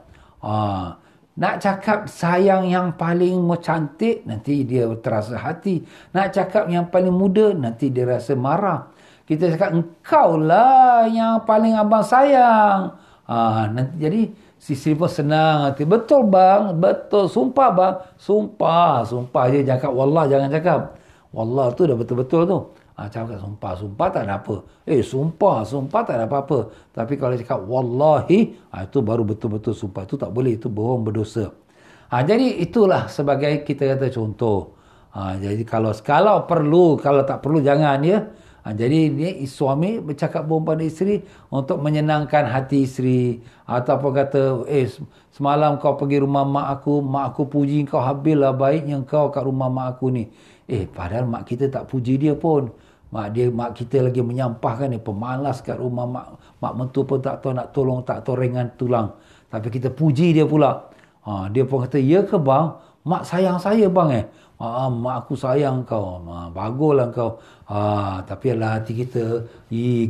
Nak cakap sayang yang paling cantik, nanti dia terasa hati. Nak cakap yang paling muda, nanti dia rasa marah. Kita cakap engkau lah yang paling abang sayang. Nanti jadi isteri pun senang hati. Betul bang, betul. Sumpah bang. Sumpah je. Jangan cakap wallah, jangan cakap. Wallah tu dah betul-betul tu. Cakap sumpah tak ada apa. Sumpah tak ada apa-apa. Tapi kalau cakap wallahi, itu baru betul-betul sumpah. Itu tak boleh, itu bohong, berdosa. Jadi itulah sebagai kita kata contoh. Jadi kalau perlu, kalau tak perlu jangan ya. Jadi dia suami bercakap bohong pada isteri untuk menyenangkan hati isteri. Ataupun kata, semalam kau pergi rumah mak aku puji kau habislah baiknya kau kat rumah mak aku ni. Padahal mak kita tak puji dia pun. Mak kita lagi menyampahkan dia, pemalas kat rumah mak mentua pun tak tahu nak tolong, tak tahu ringan tulang. Tapi kita puji dia pula. Dia pun kata, ya ke bang? Mak sayang saya bang mak aku sayang kau. Baguslah kau. Tapi adalah hati kita,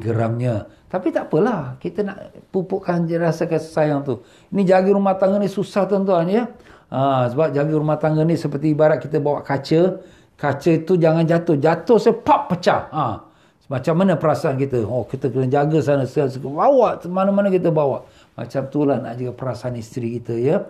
geramnya. Tapi tak apalah, kita nak pupukkan rasa kasih sayang tu. Ini jaga rumah tangga ni susah tuan-tuan ya. Sebab jaga rumah tangga ni seperti ibarat kita bawa kaca. Kaca itu jangan jatuh. Jatuh pop pecah. Macam mana perasaan kita? Kita kena jaga sana. Bawa mana-mana kita bawa. Macam itulah nak jaga perasaan isteri kita ya.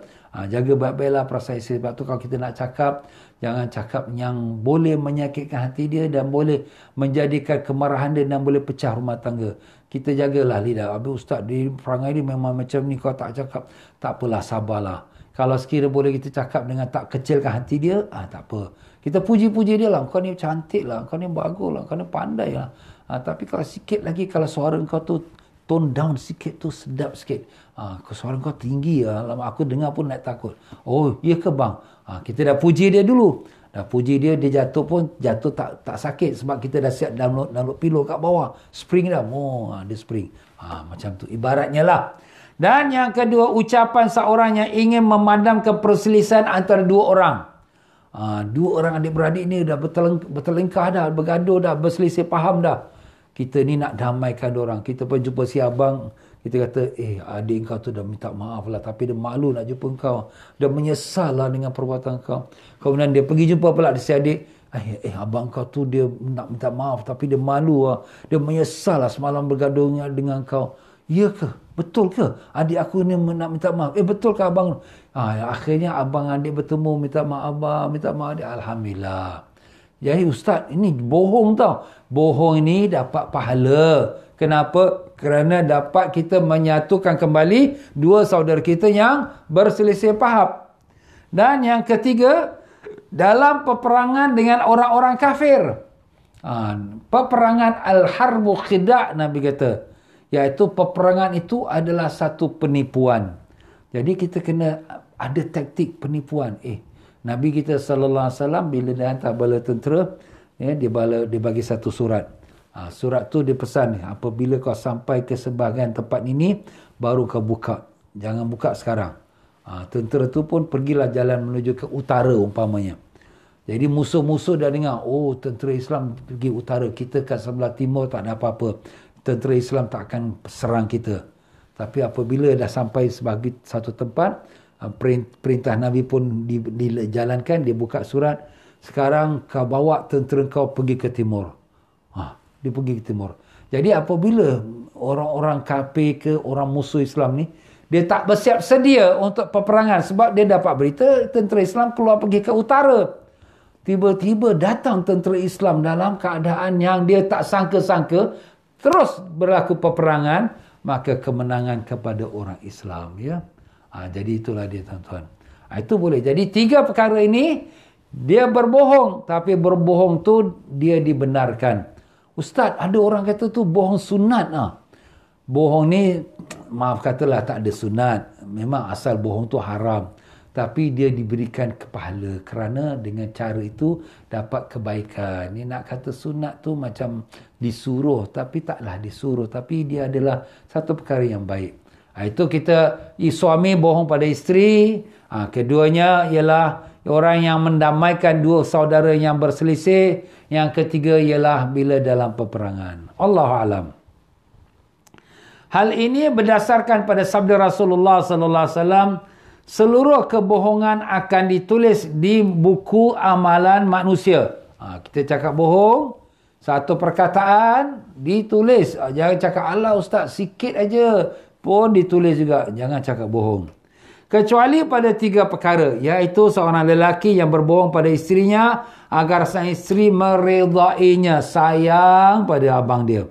Jaga baik-baiklah perasaan isteri. Sebab tu kalau kita nak cakap, jangan cakap yang boleh menyakitkan hati dia dan boleh menjadikan kemarahan dia dan boleh pecah rumah tangga. Kita jagalah lidah. Habis ustaz, di perangai dia memang macam ni, kau tak cakap. Tak apalah, sabarlah. Kalau sekiranya boleh kita cakap dengan tak kecilkan hati dia, tak apa. Kita puji-puji dia lah. Kau ni cantik lah. Kau ni bagus lah. Kau ni pandai lah. Tapi kalau sikit lagi, kalau suara kau tu tone down sikit tu, sedap sikit. Suara kau tinggi lah. Lama aku dengar pun nak takut. Ya ke bang? Kita dah puji dia dulu. Dah puji dia, dia jatuh pun jatuh tak sakit. Sebab kita dah siap download pillow kat bawah. Spring dah. Dia spring. Macam tu. Ibaratnya lah. Dan yang kedua, ucapan seorang yang ingin memadamkan perselisihan antara dua orang. Dua orang adik-beradik ni dah bertelingkah dah, bergaduh dah, berselisih faham dah. Kita ni nak damaikan diorang. Kita pun jumpa si abang, kita kata, adik kau tu dah minta maaf lah, tapi dia malu nak jumpa kau. Dia menyesal lah dengan perbuatan kau. Kemudian dia pergi jumpa pula si adik, abang kau tu dia nak minta maaf, tapi dia malu lah. Dia menyesal lah semalam bergaduh dengan kau. Ya ke? Betul ke? Adik aku ni nak minta maaf. Betul ke abang? Akhirnya abang adik bertemu, minta maaf abang, minta maaf adik. Alhamdulillah. Jadi ustaz, ini bohong tau. Bohong ini dapat pahala. Kenapa? Kerana dapat kita menyatukan kembali dua saudara kita yang berselisih faham. Dan yang ketiga, dalam peperangan dengan orang-orang kafir. Peperangan al-harbu khida' Nabi kata. Iaitu peperangan itu adalah satu penipuan. Jadi kita kena ada taktik penipuan. Nabi kita sallallahu alaihi wasallam bila dia hantar bala tentera, dia bagi satu surat. Surat tu dia pesan, apabila kau sampai ke sebahagian tempat ini, baru kau buka. Jangan buka sekarang. Tentera tu pun pergilah jalan menuju ke utara umpamanya. Jadi musuh-musuh dah dengar, tentera Islam pergi utara, kita kat sebelah timur tak ada apa-apa. Tentera Islam tak akan serang kita. Tapi apabila dah sampai sebagai satu tempat, perintah Nabi pun dijalankan, dia buka surat. Sekarang kau bawa tentera kau pergi ke timur. Dia pergi ke timur. Jadi apabila orang-orang kafir ke orang musuh Islam ni, Dia tak bersiap sedia untuk peperangan sebab dia dapat berita tentera Islam keluar pergi ke utara. Tiba-tiba datang tentera Islam dalam keadaan yang dia tak sangka-sangka, terus berlaku peperangan, maka kemenangan kepada orang Islam, ya. Jadi itulah dia, tuan-tuan. Itu boleh. Jadi 3 perkara ini dia berbohong, tapi berbohong tu dia dibenarkan. Ustaz, ada orang kata tu bohong sunat. Bohong ni, maaf katalah tak ada sunat. Memang asal bohong tu haram. Tapi dia diberikan pahala kerana dengan cara itu dapat kebaikan. Ni nak kata sunat tu macam disuruh, tapi taklah disuruh. Tapi dia adalah satu perkara yang baik. Itu kita, suami bohong pada isteri. Keduanya ialah orang yang mendamaikan dua saudara yang berselisih. Yang ketiga ialah bila dalam peperangan. Allahu a'lam. Hal ini berdasarkan pada sabda Rasulullah sallallahu alaihi wasallam, seluruh kebohongan akan ditulis di buku amalan manusia. Kita cakap bohong, satu perkataan ditulis. Jangan cakap, alah ustaz, sikit aja pun ditulis juga. Jangan cakap bohong. Kecuali pada 3 perkara, iaitu seorang lelaki yang berbohong pada isterinya agar sang isteri meredainya, sayang pada abang dia.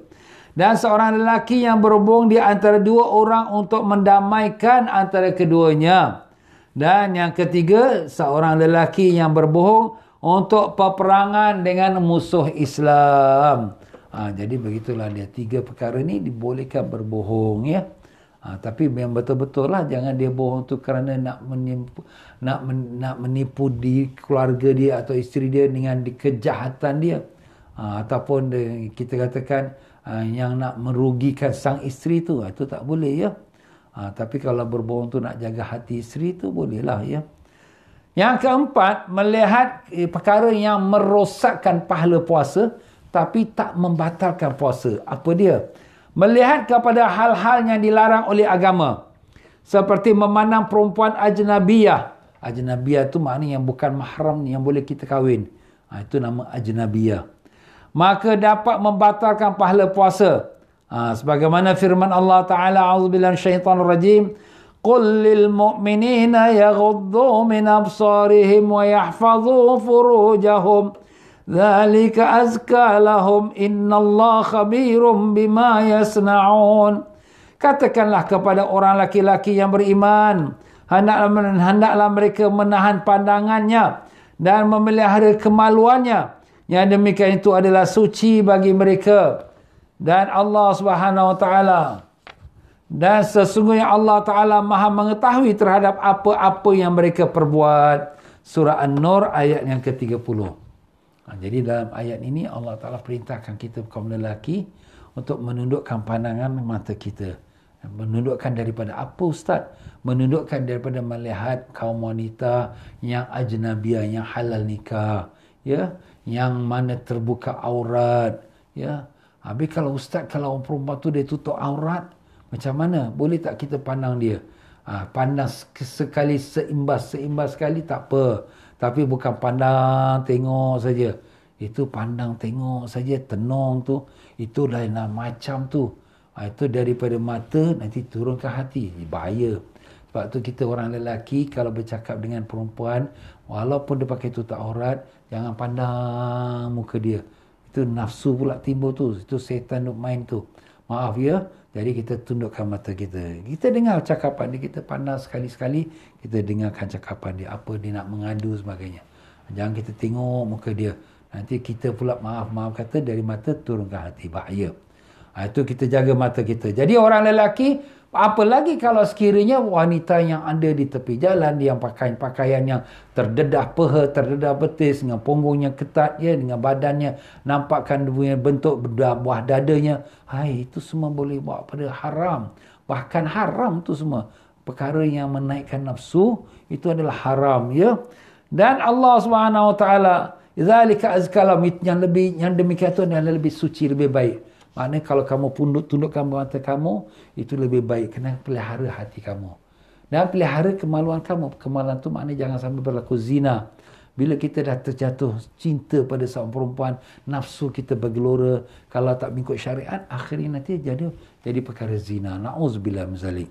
Dan seorang lelaki yang berhubung di antara 2 orang untuk mendamaikan antara keduanya. Dan yang ketiga, seorang lelaki yang berbohong untuk peperangan dengan musuh Islam. Jadi begitulah dia. 3 perkara ni dibolehkan berbohong, ya. Tapi yang betul-betul lah, jangan dia bohong tu kerana nak menipu di keluarga dia atau isteri dia dengan kejahatan dia. Ataupun kita katakan yang nak merugikan sang isteri tu, itu tak boleh, ya. Tapi kalau berbohong tu nak jaga hati isteri tu, bolehlah, ya. Yang keempat, melihat perkara yang merosakkan pahala puasa tapi tak membatalkan puasa. Apa dia? Melihat kepada hal-hal yang dilarang oleh agama, seperti memandang perempuan ajnabiyah. Ajnabiyah tu maknanya yang bukan mahram, yang boleh kita kahwin. Itu nama ajnabiyah. Maka dapat membatalkan pahala puasa. Sebagaimana firman Allah Ta'ala, a'udzubillahi minasyaitanir rajim, qul lil mu'minina yaghuddu min absarihim wa yahfazu furujahum dzalika azka lahum innallaha khabirum bima yasnaun. Katakanlah kepada orang laki-laki yang beriman, hendaklah mereka menahan pandangannya dan memelihara kemaluannya. Yang demikian itu adalah suci bagi mereka. Dan Allah Subhanahu Wa Taala, dan sesungguhnya Allah Ta'ala maha mengetahui terhadap apa-apa yang mereka perbuat. Surah An-Nur ayat yang ke-30. Jadi dalam ayat ini Allah Ta'ala perintahkan kita kaum lelaki untuk menundukkan pandangan mata kita. Menundukkan daripada apa, Ustaz? Menundukkan daripada melihat kaum wanita yang ajnabiyah, yang halal nikah, ya, yang mana terbuka aurat, ya. Habis kalau Ustaz, kalau orang perempuan tu dia tutup aurat, macam mana? Boleh tak kita pandang dia? Pandang sekali, seimbas sekali tak apa. Tapi bukan pandang tengok saja. Itu pandang tengok saja, tenung tu. Itu lain macam tu. Itu daripada mata nanti turun ke hati. Bahaya. Sebab tu kita orang lelaki kalau bercakap dengan perempuan, walaupun dia pakai tutup aurat, jangan pandang muka dia. Itu nafsu pula timbul tu. Itu setan duk main tu. Maaf, ya. Jadi kita tundukkan mata kita. Kita dengar cakapan dia, kita pandang sekali-sekali, kita dengarkan cakapan dia, apa dia nak mengadu sebagainya. Jangan kita tengok muka dia. Nanti kita pula maaf kata dari mata turun ke hati. Bahaya. Itu kita jaga mata kita. Jadi orang lelaki, apa lagi kalau sekiranya wanita yang ada di tepi jalan, yang pakaian yang terdedah paha, terdedah betis, dengan punggungnya ketat, ya, dengan badannya nampakkan bentuk buah dadanya. Itu semua boleh bawa pada haram. Bahkan haram tu semua. Perkara yang menaikkan nafsu, itu adalah haram, ya. Dan Allah Subhanahu Wa Taala, zalika azkalam, yang demikian itu adalah lebih suci, lebih baik. Maknanya kalau kamu tundukkan mata kamu, itu lebih baik. Kena pelihara hati kamu. Dan pelihara kemaluan kamu. Kemaluan tu maknanya jangan sampai berlaku zina. Bila kita dah terjatuh cinta pada seorang perempuan, nafsu kita bergelora, kalau tak mengikut syariat, akhirnya nanti jadi perkara zina. Na'udzubillah min zalik.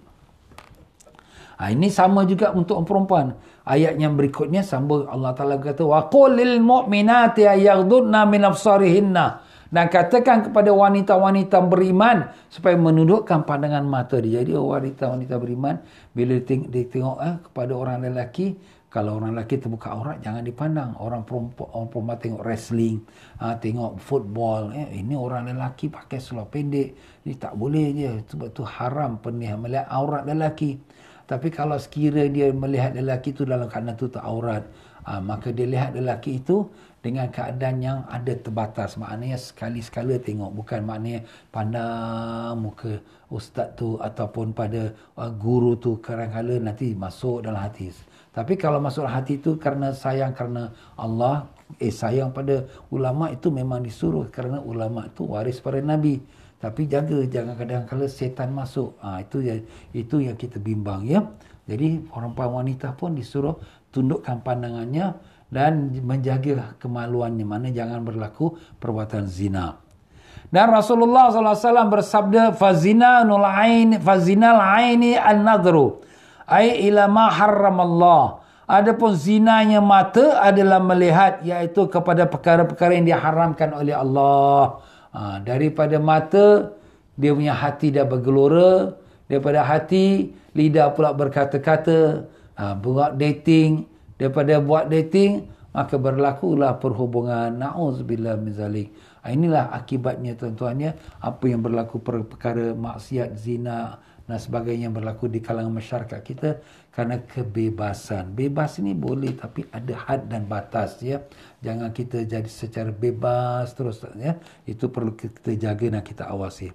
Ini sama juga untuk perempuan. Ayat yang berikutnya sambung Allah Ta'ala kata, wa qul lil mu'minati yaghdudna min absarihinna. Dan katakan kepada wanita-wanita beriman supaya menundukkan pandangan mata dia. Jadi wanita-wanita beriman bila dia tengok kepada orang lelaki, kalau orang lelaki terbuka aurat jangan dipandang. Orang perempuan tengok wrestling, tengok football, ini orang lelaki pakai seluar pendek, ini tak boleh je. Sebab tu haram melihat aurat lelaki. Tapi kalau sekiranya dia melihat lelaki itu dalam keadaan tu tak aurat, maka dia lihat lelaki itu dengan keadaan yang ada terbatas. Maknanya sekali-sekala tengok. Bukan maknanya pandang muka ustaz tu ataupun pada guru tu kadang-kadang nanti masuk dalam hati. Tapi kalau masuk dalam hati tu kerana sayang kerana Allah, sayang pada ulama itu memang disuruh kerana ulama itu waris para Nabi. Tapi jaga, jangan kadang-kadang setan masuk. Itu yang kita bimbang ya. Jadi perempuan wanita pun disuruh tundukkan pandangannya dan menjaga kemaluannya. Mana jangan berlaku perbuatan zina. Dan Rasulullah SAW bersabda, fazinal aini an-nadru ai ila ma harramallah. Adapun zinanya mata adalah melihat, iaitu kepada perkara-perkara yang diharamkan oleh Allah. Daripada mata dia punya hati dah bergelora, daripada hati lidah pula berkata-kata, buat dating, daripada buat dating maka berlakulah perhubungan. Na'udzubillah min zalik. Inilah akibatnya tuan-tuannya, apa yang berlaku perkara maksiat, zina dan sebagainya yang berlaku di kalangan masyarakat kita kerana kebebasan. Bebas ini boleh tapi ada had dan batas ya. Jangan kita jadi secara bebas terus ya. Itu perlu kita jaga dan kita awasi.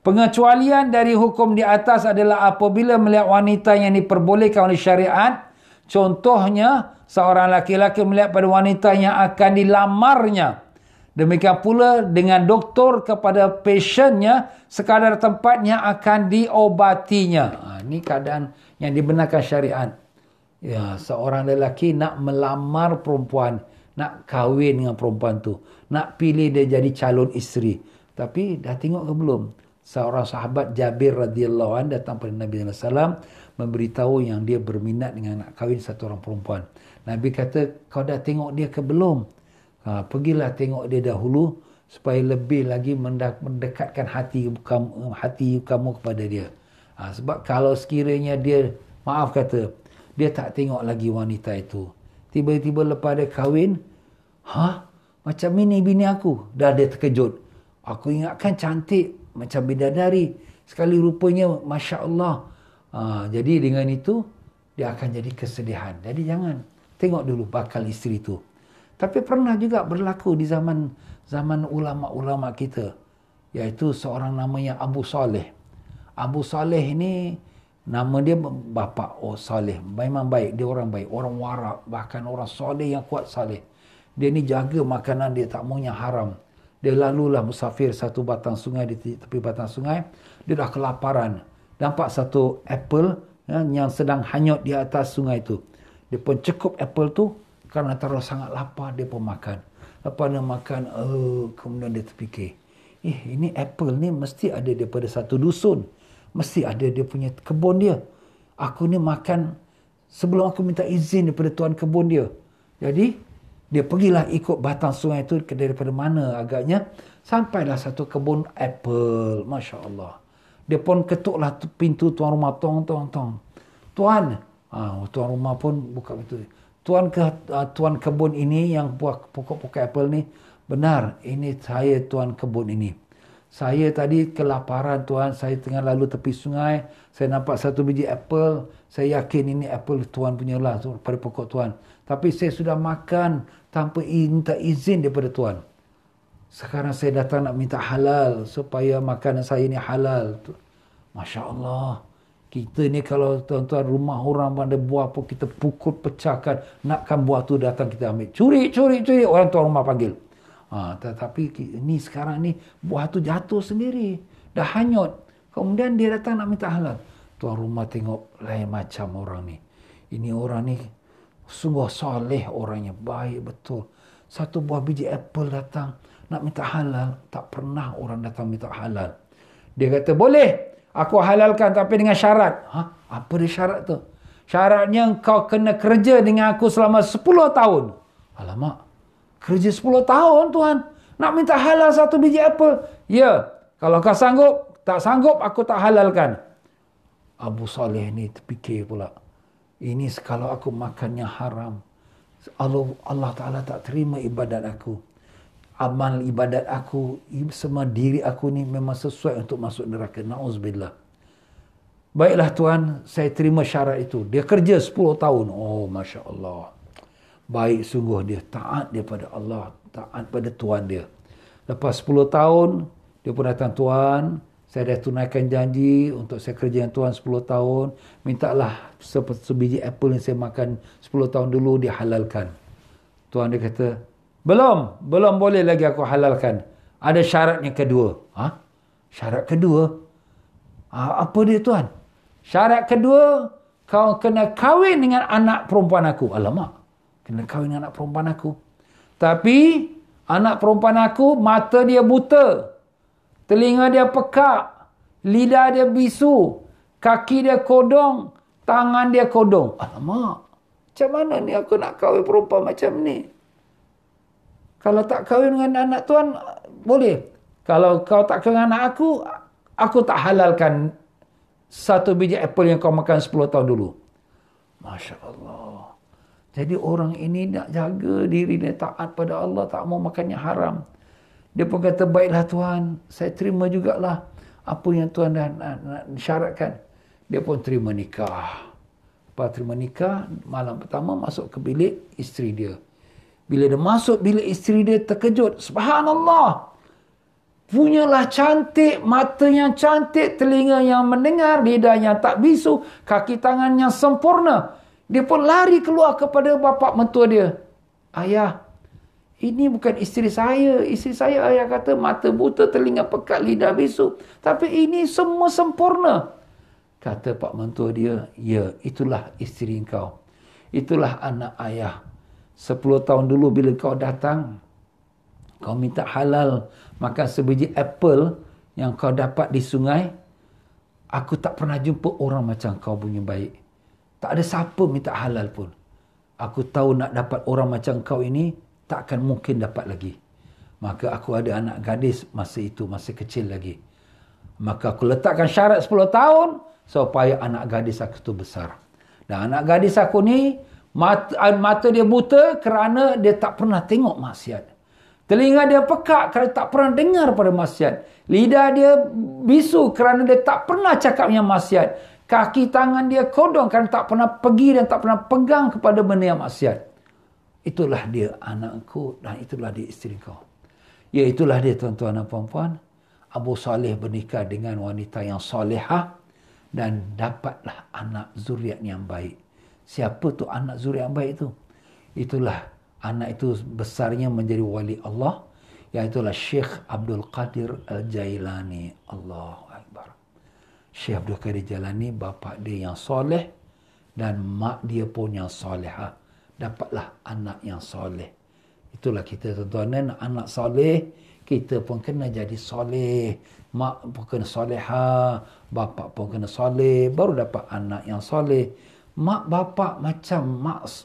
Pengecualian dari hukum di atas adalah apabila melihat wanita yang diperbolehkan oleh syariat. Contohnya, seorang laki-laki melihat pada wanita yang akan dilamarnya. Demikian pula dengan doktor kepada pasiennya sekadar tempat yang akan diobatinya. Ini keadaan yang dibenarkan syariat. Ya, seorang lelaki nak melamar perempuan, nak kahwin dengan perempuan tu, nak pilih dia jadi calon isteri. Tapi dah tengok ke belum? Seorang sahabat Jabir radhiyallahu anhu datang pada Nabi sallallahu alaihi wasallam memberitahu yang dia berminat dengan nak kahwin satu orang perempuan. Nabi kata, kau dah tengok dia ke belum? Pergilah tengok dia dahulu supaya lebih lagi mendekatkan hati kamu kepada dia. Sebab kalau sekiranya dia, maaf kata, dia tak tengok lagi wanita itu, tiba-tiba lepas dia kahwin, macam ini bini aku, dah dia terkejut. Aku ingatkan cantik macam bidadari, sekali rupanya Masya Allah. Jadi dengan itu dia akan jadi kesedihan. Jadi jangan, tengok dulu bakal isteri itu. Tapi pernah juga berlaku di zaman ulama-ulama kita, iaitu seorang namanya Abu Saleh. Abu Saleh ini nama dia bapa Saleh, memang baik, dia orang baik, orang warak, bahkan orang soleh yang kuat saleh. Dia ni jaga makanan dia, tak maunya haram. Dia lalulah musafir satu batang sungai, di tepi batang sungai, dia dah kelaparan. Nampak satu apple yang sedang hanyut di atas sungai itu. Dia pun cekup apple tu, kerana terlalu sangat lapar, dia pun makan. Lepas dia makan, kemudian dia terfikir, ini apple ni mesti ada daripada satu dusun. Mesti ada dia punya kebun dia. Aku ni makan sebelum aku minta izin daripada tuan kebun dia. Jadi, dia pergilah ikut batang sungai itu daripada mana agaknya. Sampailah satu kebun apple. Masya Allah. Dia pun ketuklah pintu tuan rumah. Tong. Tuan. Tuan rumah pun buka pintu. Tuan kebun ini yang buah pokok-pokok apple ni, benar, ini saya tuan kebun ini. Saya tadi kelaparan tuan, saya tengah lalu tepi sungai, saya nampak satu biji apple, saya yakin ini apple tuan punya lah pada pokok tuan. Tapi saya sudah makan tanpa minta izin daripada tuan. Sekarang saya datang nak minta halal supaya makanan saya ini halal. Masya Allah. Kita ni kalau tuan-tuan rumah orang ada buah apa, kita pukul pecahkan, nakkan buah tu datang kita ambil. Curi, orang tuan rumah panggil. Tetapi ni sekarang ni buah tu jatuh sendiri, dah hanyut. Kemudian dia datang nak minta halal. Tuan rumah tengok lain macam orang ni. Ini orang ni sungguh soleh orangnya, baik betul. Satu buah biji apple datang nak minta halal, tak pernah orang datang minta halal. Dia kata, boleh, aku halalkan tapi dengan syarat. Apa dia syarat tu? Syaratnya kau kena kerja dengan aku selama 10 tahun. Alamak, kerja 10 tahun Tuhan. Nak minta halal 1 biji apple? Ya, kalau kau sanggup. Tak sanggup, aku tak halalkan. Abu Saleh ni terfikir pula. Ini kalau aku makannya haram. Allah Ta'ala tak terima ibadat aku. Amal ibadat aku, semua diri aku ni memang sesuai untuk masuk neraka. Na'udzubillah. Baiklah Tuhan, saya terima syarat itu. Dia kerja 10 tahun. Oh, Masya Allah. Baik sungguh dia, taat dia pada Allah, taat pada Tuhan dia. Lepas 10 tahun, dia pun datang, Tuhan, saya dah tunaikan janji untuk saya kerja dengan Tuhan 10 tahun. Mintalah sebiji apple yang saya makan 10 tahun dulu dihalalkan. Tuhan dia kata, belum boleh lagi aku halalkan. Ada syarat yang kedua. Syarat kedua? Apa dia Tuhan? Syarat kedua, kau kena kahwin dengan anak perempuan aku. Alamak. Kena kahwin dengan anak perempuan aku. Tapi, anak perempuan aku, mata dia buta. Telinga dia pekak. Lidah dia bisu. Kaki dia kodong. Tangan dia kodong. Alamak. Macam mana ni aku nak kahwin perempuan macam ni? Kalau tak kahwin dengan anak Tuan, boleh. Kalau kau tak kahwin dengan anak aku tak halalkan 1 biji apple yang kau makan 10 tahun dulu. Masya Allah. Jadi orang ini nak jaga diri dia, taat pada Allah, tak mau makannya haram. Dia pun kata, baiklah Tuhan, saya terima jugalah apa yang Tuhan dah syaratkan. Dia pun terima nikah. Lepas terima nikah, malam pertama masuk ke bilik isteri dia. Bila dia masuk bilik isteri dia, terkejut. Subhanallah. Punyalah cantik, mata yang cantik, telinga yang mendengar, lidah yang tak bisu, kaki tangan yang sempurna. Dia pun lari keluar kepada bapa mentua dia. Ayah, ini bukan isteri saya. Isteri saya, ayah kata, mata buta, telinga pekat, lidah bisu. Tapi ini semua sempurna. Kata pak mentua dia, ya, itulah isteri kau. Itulah anak ayah. 10 tahun dulu bila kau datang, kau minta halal makan sebiji apple yang kau dapat di sungai, aku tak pernah jumpa orang macam kau punya baik. Tak ada siapa minta halal pun. Aku tahu nak dapat orang macam kau ini, takkan mungkin dapat lagi. Maka aku ada anak gadis masa itu, masih kecil lagi. Maka aku letakkan syarat 10 tahun, supaya anak gadis aku tu besar. Dan anak gadis aku ni, mata dia buta kerana dia tak pernah tengok maksiat. Telinga dia pekak kerana tak pernah dengar pada maksiat. Lidah dia bisu kerana dia tak pernah cakap yang maksiat. Kaki tangan dia kodong kerana tak pernah pergi dan tak pernah pegang kepada benda yang maksiat. Itulah dia anakku dan itulah dia isteri kau. Ya, itulah dia tuan-tuan dan puan-puan. Abu Saleh bernikah dengan wanita yang solehah dan dapatlah anak zuriat yang baik. Siapa tu anak zuriat yang baik tu? Itulah anak itu besarnya menjadi wali Allah, iaitulah Syekh Abdul Qadir Al-Jailani. Allahu Akbar. Syekh Abdul Qadir Jailani, bapa dia yang soleh dan mak dia pun yang solehah. Dapatlah anak yang soleh. Itulah kita tuan-tuan, anak soleh, kita pun kena jadi soleh. Mak pun kena solehah, bapa pun kena soleh, baru dapat anak yang soleh. Mak bapa macam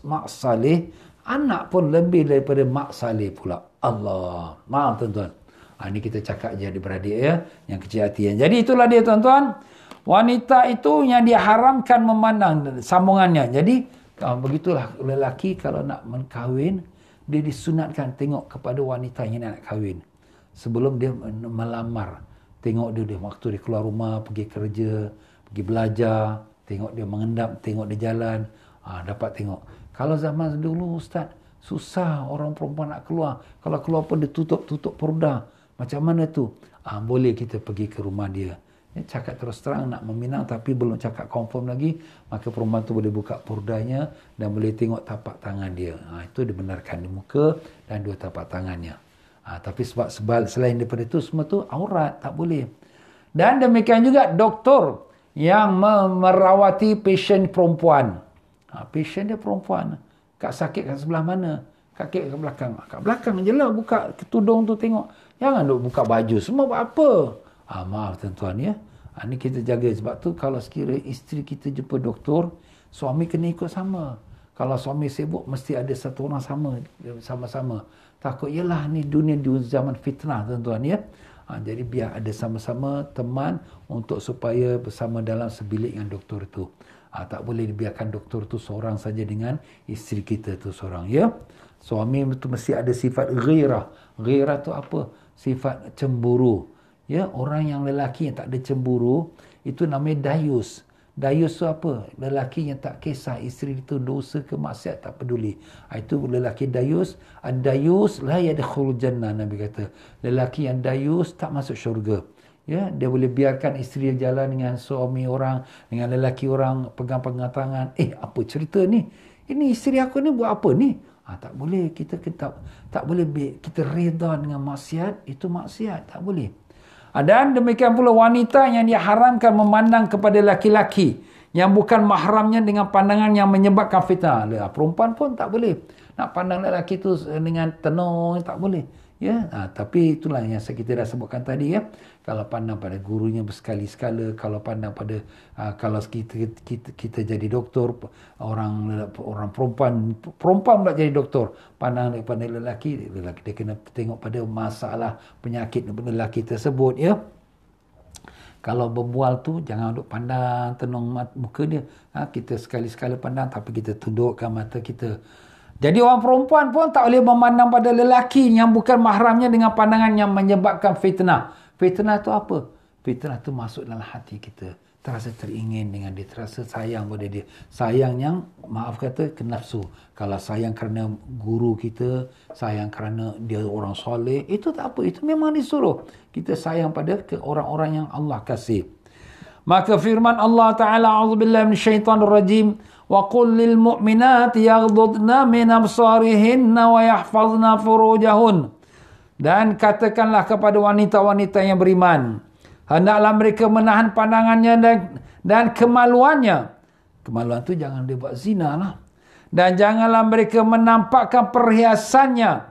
mak saleh, anak pun lebih daripada mak saleh pula. Allah. Maaf tuan-tuan. Ini kita cakap je adik-beradik ya, yang kecil hati. Jadi itulah dia tuan-tuan. Wanita itu yang diharamkan memandang sambungannya. Jadi begitulah lelaki kalau nak berkahwin, dia disunatkan tengok kepada wanita yang nak kahwin. Sebelum dia melamar, tengok dia waktu dia keluar rumah, pergi kerja, pergi belajar, tengok dia mengendap, tengok dia jalan, dapat tengok. Kalau zaman dulu Ustaz, susah orang perempuan nak keluar. Kalau keluar pun dia tutup purda. Macam mana tu? Boleh kita pergi ke rumah dia. Cakap terus terang nak meminang tapi belum cakap confirm lagi, maka perempuan tu boleh buka purdanya dan boleh tengok tapak tangan dia. Itu dibenarkan di muka dan 2 tapak tangannya. Tapi sebab selain daripada itu semua tu aurat, tak boleh. Dan demikian juga doktor yang merawati pasien perempuan. Pasien dia perempuan. Kak sakit kat sebelah mana? Kaki kat belakang. Kat belakang je lah buka tudung tu tengok. Jangan duk buka baju. Semua buat apa? Maaf tuan-tuan ya. Ini kita jaga sebab tu kalau sekiranya isteri kita jumpa doktor, Suami kena ikut sama. Kalau suami sibuk, mesti ada satu orang sama-sama. Takut ialah ni dunia di zaman fitnah tuan-tuan ya. Jadi biar ada sama-sama teman untuk supaya bersama dalam sebilik dengan doktor tu. Tak boleh dibiarkan doktor tu seorang saja dengan isteri kita tu seorang ya. Suami tu mesti ada sifat ghirah. Ghirah tu apa? Sifat cemburu. Ya, orang yang lelaki yang tak ada cemburu itu namanya dayus. Dayus tu apa? Lelaki yang tak kisah isteri itu dosa ke maksiat tak peduli. Itu lelaki dayus. Ad-dayus la yadkhulul jannah, Nabi kata. Lelaki yang dayus tak masuk syurga. Ya, dia boleh biarkan isteri dia jalan dengan suami orang, dengan lelaki orang, pegang-pegang tangan. Apa cerita ni? Ini isteri aku ni buat apa ni? Tak boleh. Kita tak boleh kita reda dengan maksiat, itu maksiat, tak boleh. Dan demikian pula wanita yang diharamkan memandang kepada laki-laki yang bukan mahramnya dengan pandangan yang menyebabkan fitnah. Perempuan pun tak boleh nak pandang lelaki tu dengan tenung, tak boleh. Ya, tapi itulah yang kita dah sebutkan tadi ya. Kalau pandang pada gurunya bersekali-sekala, kalau pandang pada kalau kita jadi doktor, orang perempuan pula jadi doktor, pandang kepada lelaki dia kena tengok pada masalah penyakit lelaki tersebut ya. Kalau berbual tu jangan duk pandang tenung muka dia. Kita sekali-sekala pandang tapi kita tundukkan mata kita. Jadi orang perempuan pun tak boleh memandang pada lelaki yang bukan mahramnya dengan pandangan yang menyebabkan fitnah. Fitnah tu apa? Fitnah tu masuk dalam hati kita. Terasa teringin dengan dia, terasa sayang pada dia. Sayang yang, maaf kata, ke nafsu. Kalau sayang kerana guru kita, sayang kerana dia orang soleh, itu tak apa. Itu memang disuruh. Kita sayang pada orang-orang yang Allah kasih. Maka firman Allah Ta'ala, a'udzubillahi minasyaitanirrajim, wa qul lil mu'minati yaghdudna min absarihinna wa yahfazna furujahun. Dan katakanlah kepada wanita-wanita yang beriman, hendaklah mereka menahan pandangannya dan kemaluannya. Kemaluan tu jangan dia buat zina lah. Dan janganlah mereka menampakkan perhiasannya.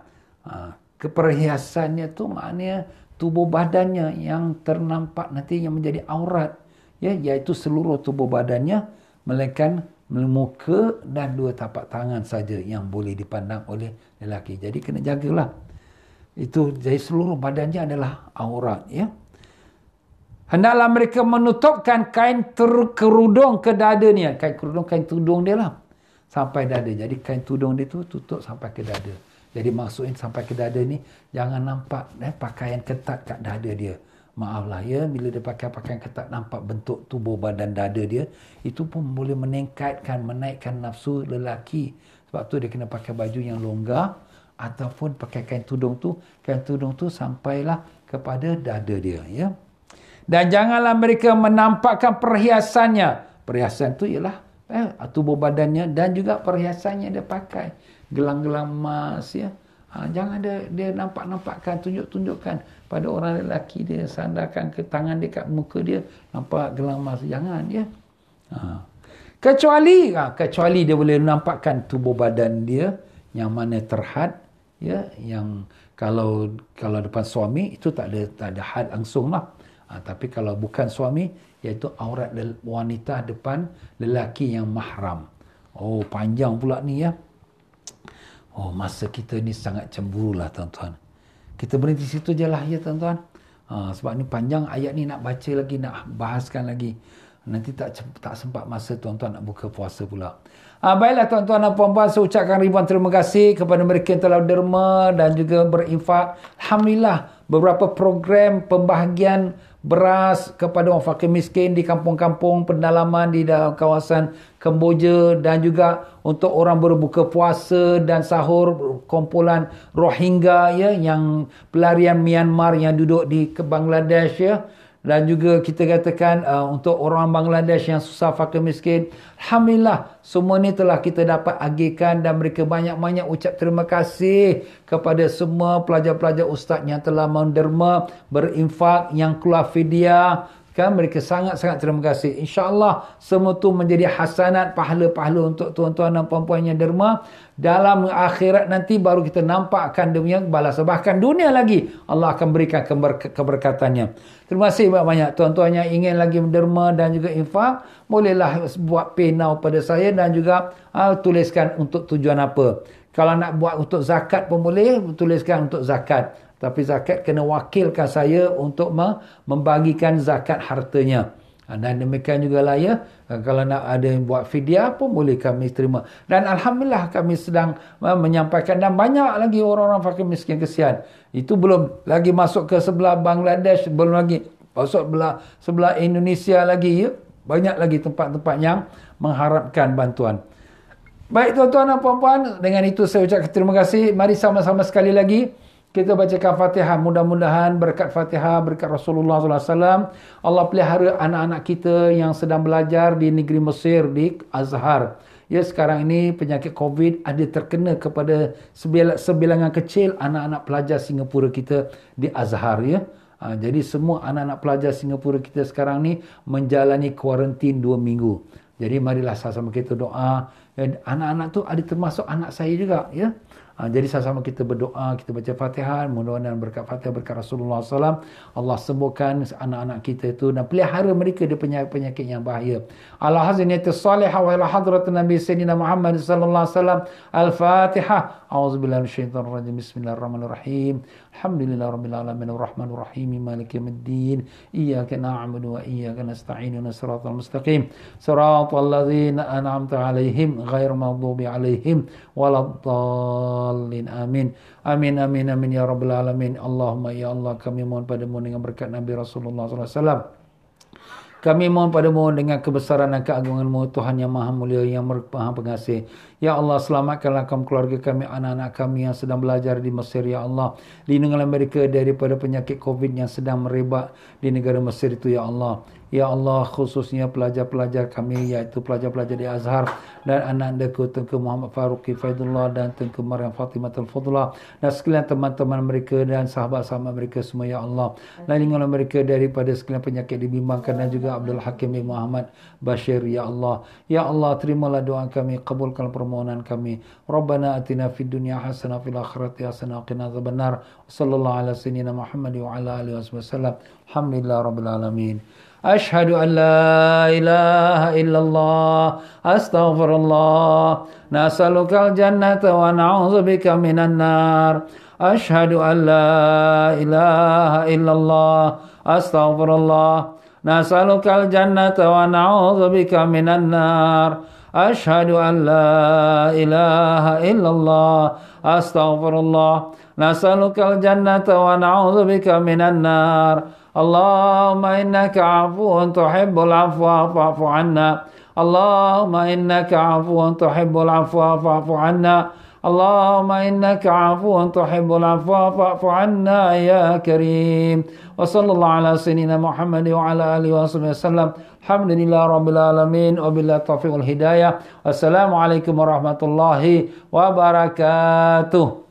Keperhiasannya tu maknanya tubuh badannya yang ternampak nanti yang menjadi aurat. Ya, iaitu seluruh tubuh badannya, melainkan muka dan dua tapak tangan saja yang boleh dipandang oleh lelaki. Jadi kena jagalah. Itu jadi seluruh badannya adalah aurat ya. Hendaklah mereka menutupkan kain kerudung ke dadanya. Kain kerudung, kain tudung dia lah. Sampai dada. Jadi kain tudung dia tu tutup sampai ke dada. Jadi maksudnya sampai ke dada ni jangan nampak pakaian ketat kat dada dia. Maaflah ya, bila dia pakai pakaian ketat nampak bentuk tubuh badan dada dia, itu pun boleh menaikkan nafsu lelaki. Sebab tu dia kena pakai baju yang longgar ataupun pakai kain tudung tu sampailah kepada dada dia ya. Dan janganlah mereka menampakkan perhiasannya. Perhiasan tu ialah tubuh badannya dan juga perhiasannya dia pakai. Gelang-gelang emas ya. Jangan dia nampak-nampakkan, tunjuk-tunjukkan pada orang lelaki dia, sandarkan ke tangan dia kat muka dia, nampak gelang emas. Jangan ya. Kecuali dia boleh nampakkan tubuh badan dia yang mana terhad ya, yang kalau depan suami itu tak ada had langsung lah. Tapi kalau bukan suami, iaitu aurat wanita depan lelaki yang mahram. Oh, panjang pula ni ya. Oh, masa kita ni sangat cemburu lah tuan-tuan. Kita berhenti situ je lah ya tuan-tuan. Sebab ni panjang ayat ni nak baca lagi, nak bahaskan lagi. Nanti tak sempat masa tuan-tuan nak buka puasa pula. Baiklah tuan-tuan dan puan-puan, saya ucapkan ribuan terima kasih kepada mereka yang telah derma dan juga berinfak. Alhamdulillah, beberapa program pembahagian beras kepada orang fakir miskin di kampung-kampung pendalaman di dalam kawasan Kemboja, dan juga untuk orang berbuka puasa dan sahur kumpulan Rohingya ya, yang pelarian Myanmar yang duduk di Bangladesh ya. Dan juga kita katakan untuk orang Bangladesh yang susah fakir miskin, alhamdulillah semua ni telah kita dapat agihkan, dan mereka banyak-banyak ucap terima kasih kepada semua pelajar-pelajar ustaz yang telah menderma, berinfak, yang keluar fidyah Kan mereka sangat-sangat terima kasih. InsyaAllah semua tu menjadi hasanat, pahala-pahala untuk tuan-tuan dan puan-puan yang derma. Dalam akhirat nanti baru kita nampakkan dia punya balasan. Bahkan dunia lagi Allah akan berikan keberkatannya. Terima kasih banyak-banyak. Tuan-tuan yang ingin lagi menderma dan juga infak, bolehlah buat PayNow pada saya dan juga tuliskan untuk tujuan apa. Kalau nak buat untuk zakat pun boleh, tuliskan untuk zakat. Tapi zakat kena wakilkan saya untuk membagikan zakat hartanya. Dan demikian juga lah ya. Kalau nak ada yang buat fidyah pun boleh kami terima. Dan Alhamdulillah kami sedang menyampaikan. Dan banyak lagi orang-orang fakir miskin kesian. Itu belum lagi masuk ke sebelah Bangladesh. Belum lagi masuk sebelah Indonesia lagi ya. Banyak lagi tempat-tempat yang mengharapkan bantuan. Baik tuan-tuan dan puan-puan. Dengan itu saya ucapkan terima kasih. Mari sama-sama sekali lagi kita bacakan Fatihah. Mudah-mudahan berkat Fatihah, berkat Rasulullah SAW, Allah pelihara anak-anak kita yang sedang belajar di negeri Mesir, di Azhar. Ya, sekarang ini penyakit COVID ada terkena kepada sebilangan kecil anak-anak pelajar Singapura kita di Azhar. Ya. Jadi semua anak-anak pelajar Singapura kita sekarang ni menjalani kuarantin 2 minggu. Jadi marilah sama-sama kita doa. Anak-anak tu ada termasuk anak saya juga. Ya. Jadi sama-sama kita berdoa, kita baca Fatihah, mudah-mudahan berkat Fatihah, berkat Rasulullah SAW, Allah sembuhkan anak-anak kita itu dan pelihara mereka dari penyakit yang bahaya. Ala hazinatis salihah wa ila hadratin Nabi Sayyidina Muhammad sallallahu alaihi wasallam. Al-Fatihah. A'udzubillahi minasyaitonir rajim. Bismillahirrahmanirrahim. Alhamdulillahirabbil alamin arrahmanir rahim maliki yaumiddin. Iyyaka na'budu wa iyyaka nasta'in. Shiratal mustaqim. Shiratal ladzina an'amta 'alaihim ghairil maghdubi 'alaihim waladdallin. Amin. Amin amin amin ya rabbal alamin. Allahumma ya Allah, kami mohon padamu dengan berkat Nabi Rasulullah sallallahu alaihi wasallam. Kami mohon padamu dengan kebesaran dan keagungan-Mu, Tuhan yang maha mulia, yang maha pengasih. Ya Allah, selamatkanlah kami, keluarga kami, anak-anak kami yang sedang belajar di Mesir. Ya Allah, lindungilah mereka daripada penyakit COVID yang sedang merebak di negara Mesir itu. Ya Allah, ya Allah, khususnya pelajar-pelajar kami, iaitu pelajar-pelajar di Azhar dan anak-anakku Tengku Muhammad Faruqi Faidullah dan Tengku Maryam Fatimatul Fadlah dan sekalian teman-teman mereka dan sahabat-sahabat mereka semua. Ya Allah, lindungilah mereka daripada sekalian penyakit dibimbangkan dan juga Abdul Hakim bin Muhammad Bashir. Ya Allah, ya Allah, terimalah doa kami, kabulkan permohonan kami. Rabbana atina fid dunya hasanah fil akhirati hasanah wa qina adzabannar. Sallallahu ala sayyidina Muhammad wa ala alihi wasallam. Alhamdulillah rabbil alamin. أشهد أن لا إله إلا الله أستغفر الله نسألك الجنة ونعوذ بك من النار أشهد أن لا إله إلا الله أستغفر الله نسألك الجنة ونعوذ بك من النار أشهد أن لا إله إلا الله أستغفر الله نسألك الجنة ونعوذ بك من النار اللهم إنك عفو تحب العفو فاعف عنا اللهم إنك عفو تحب العفو فاعف عنا اللهم إنك عفو تحب العفو فاعف عنا يا كريم وصلى الله على سيدنا محمد وعلى آله وصحبه وسلم الحمد لله رب العالمين وبالله التوفيق والهداية والسلام عليكم ورحمة الله وبركاته.